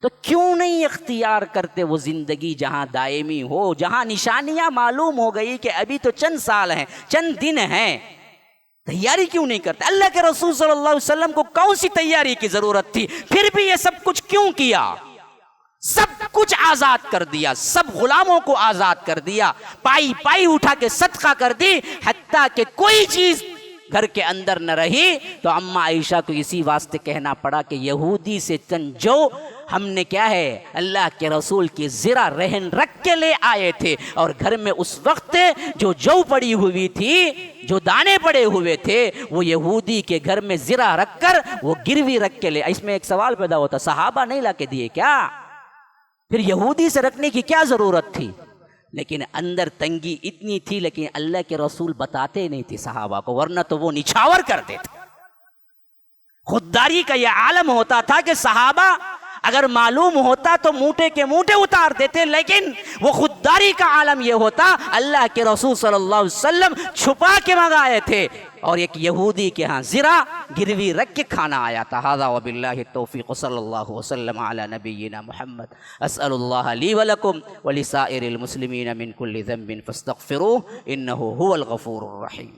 تو کیوں نہیں اختیار کرتے وہ زندگی جہاں دائمی ہو, جہاں نشانیاں معلوم ہو گئی کہ ابھی تو چند سال ہیں, چند دن ہیں, تیاری کیوں نہیں کرتے؟ اللہ کے رسول صلی اللہ علیہ وسلم کو کون سی تیاری کی ضرورت تھی؟ پھر بھی یہ سب کچھ کیوں کیا؟ سب کچھ آزاد کر دیا, سب غلاموں کو آزاد کر دیا, پائی پائی اٹھا کے صدقہ کر دی, حتیٰ کہ کوئی چیز گھر کے اندر نہ رہی. تو اما عائشہ کو اسی واسطے کہنا پڑا کہ یہودی سے جو ہم نے کیا ہے اللہ کے رسول کی زرہ رہن رکھ کے لے آئے تھے, اور گھر میں اس وقت جو پڑی ہوئی تھی, جو دانے پڑے ہوئے تھے, وہ یہودی کے گھر میں زرہ رکھ کر وہ گروی رکھ کے لے. اس میں ایک سوال پیدا ہوتا, صحابہ نہیں لا کے دیے کیا؟ پھر یہودی سے رکھنے کی کیا ضرورت تھی؟ لیکن اندر تنگی اتنی تھی, لیکن اللہ کے رسول بتاتے نہیں تھے صحابہ کو, ورنہ تو وہ نچھاور کرتے تھے. خودداری کا یہ عالم ہوتا تھا کہ صحابہ اگر معلوم ہوتا تو موٹے کے موٹے اتار دیتے, لیکن وہ خودداری کا عالم یہ ہوتا اللہ کے رسول صلی اللہ علیہ وسلم چھپا کے منگائے تھے, اور ایک یہودی کے ہاں زرہ گروی رکھ کے کھانا آیا تھا. ھذا وباللہ التوفیق, صلی اللہ وسلم علی نبینا محمد. اسأل اللہ لی ولکم ولسائر المسلمین من کل ذنب فاستغفروہ انہ هو الغفور الرحیم.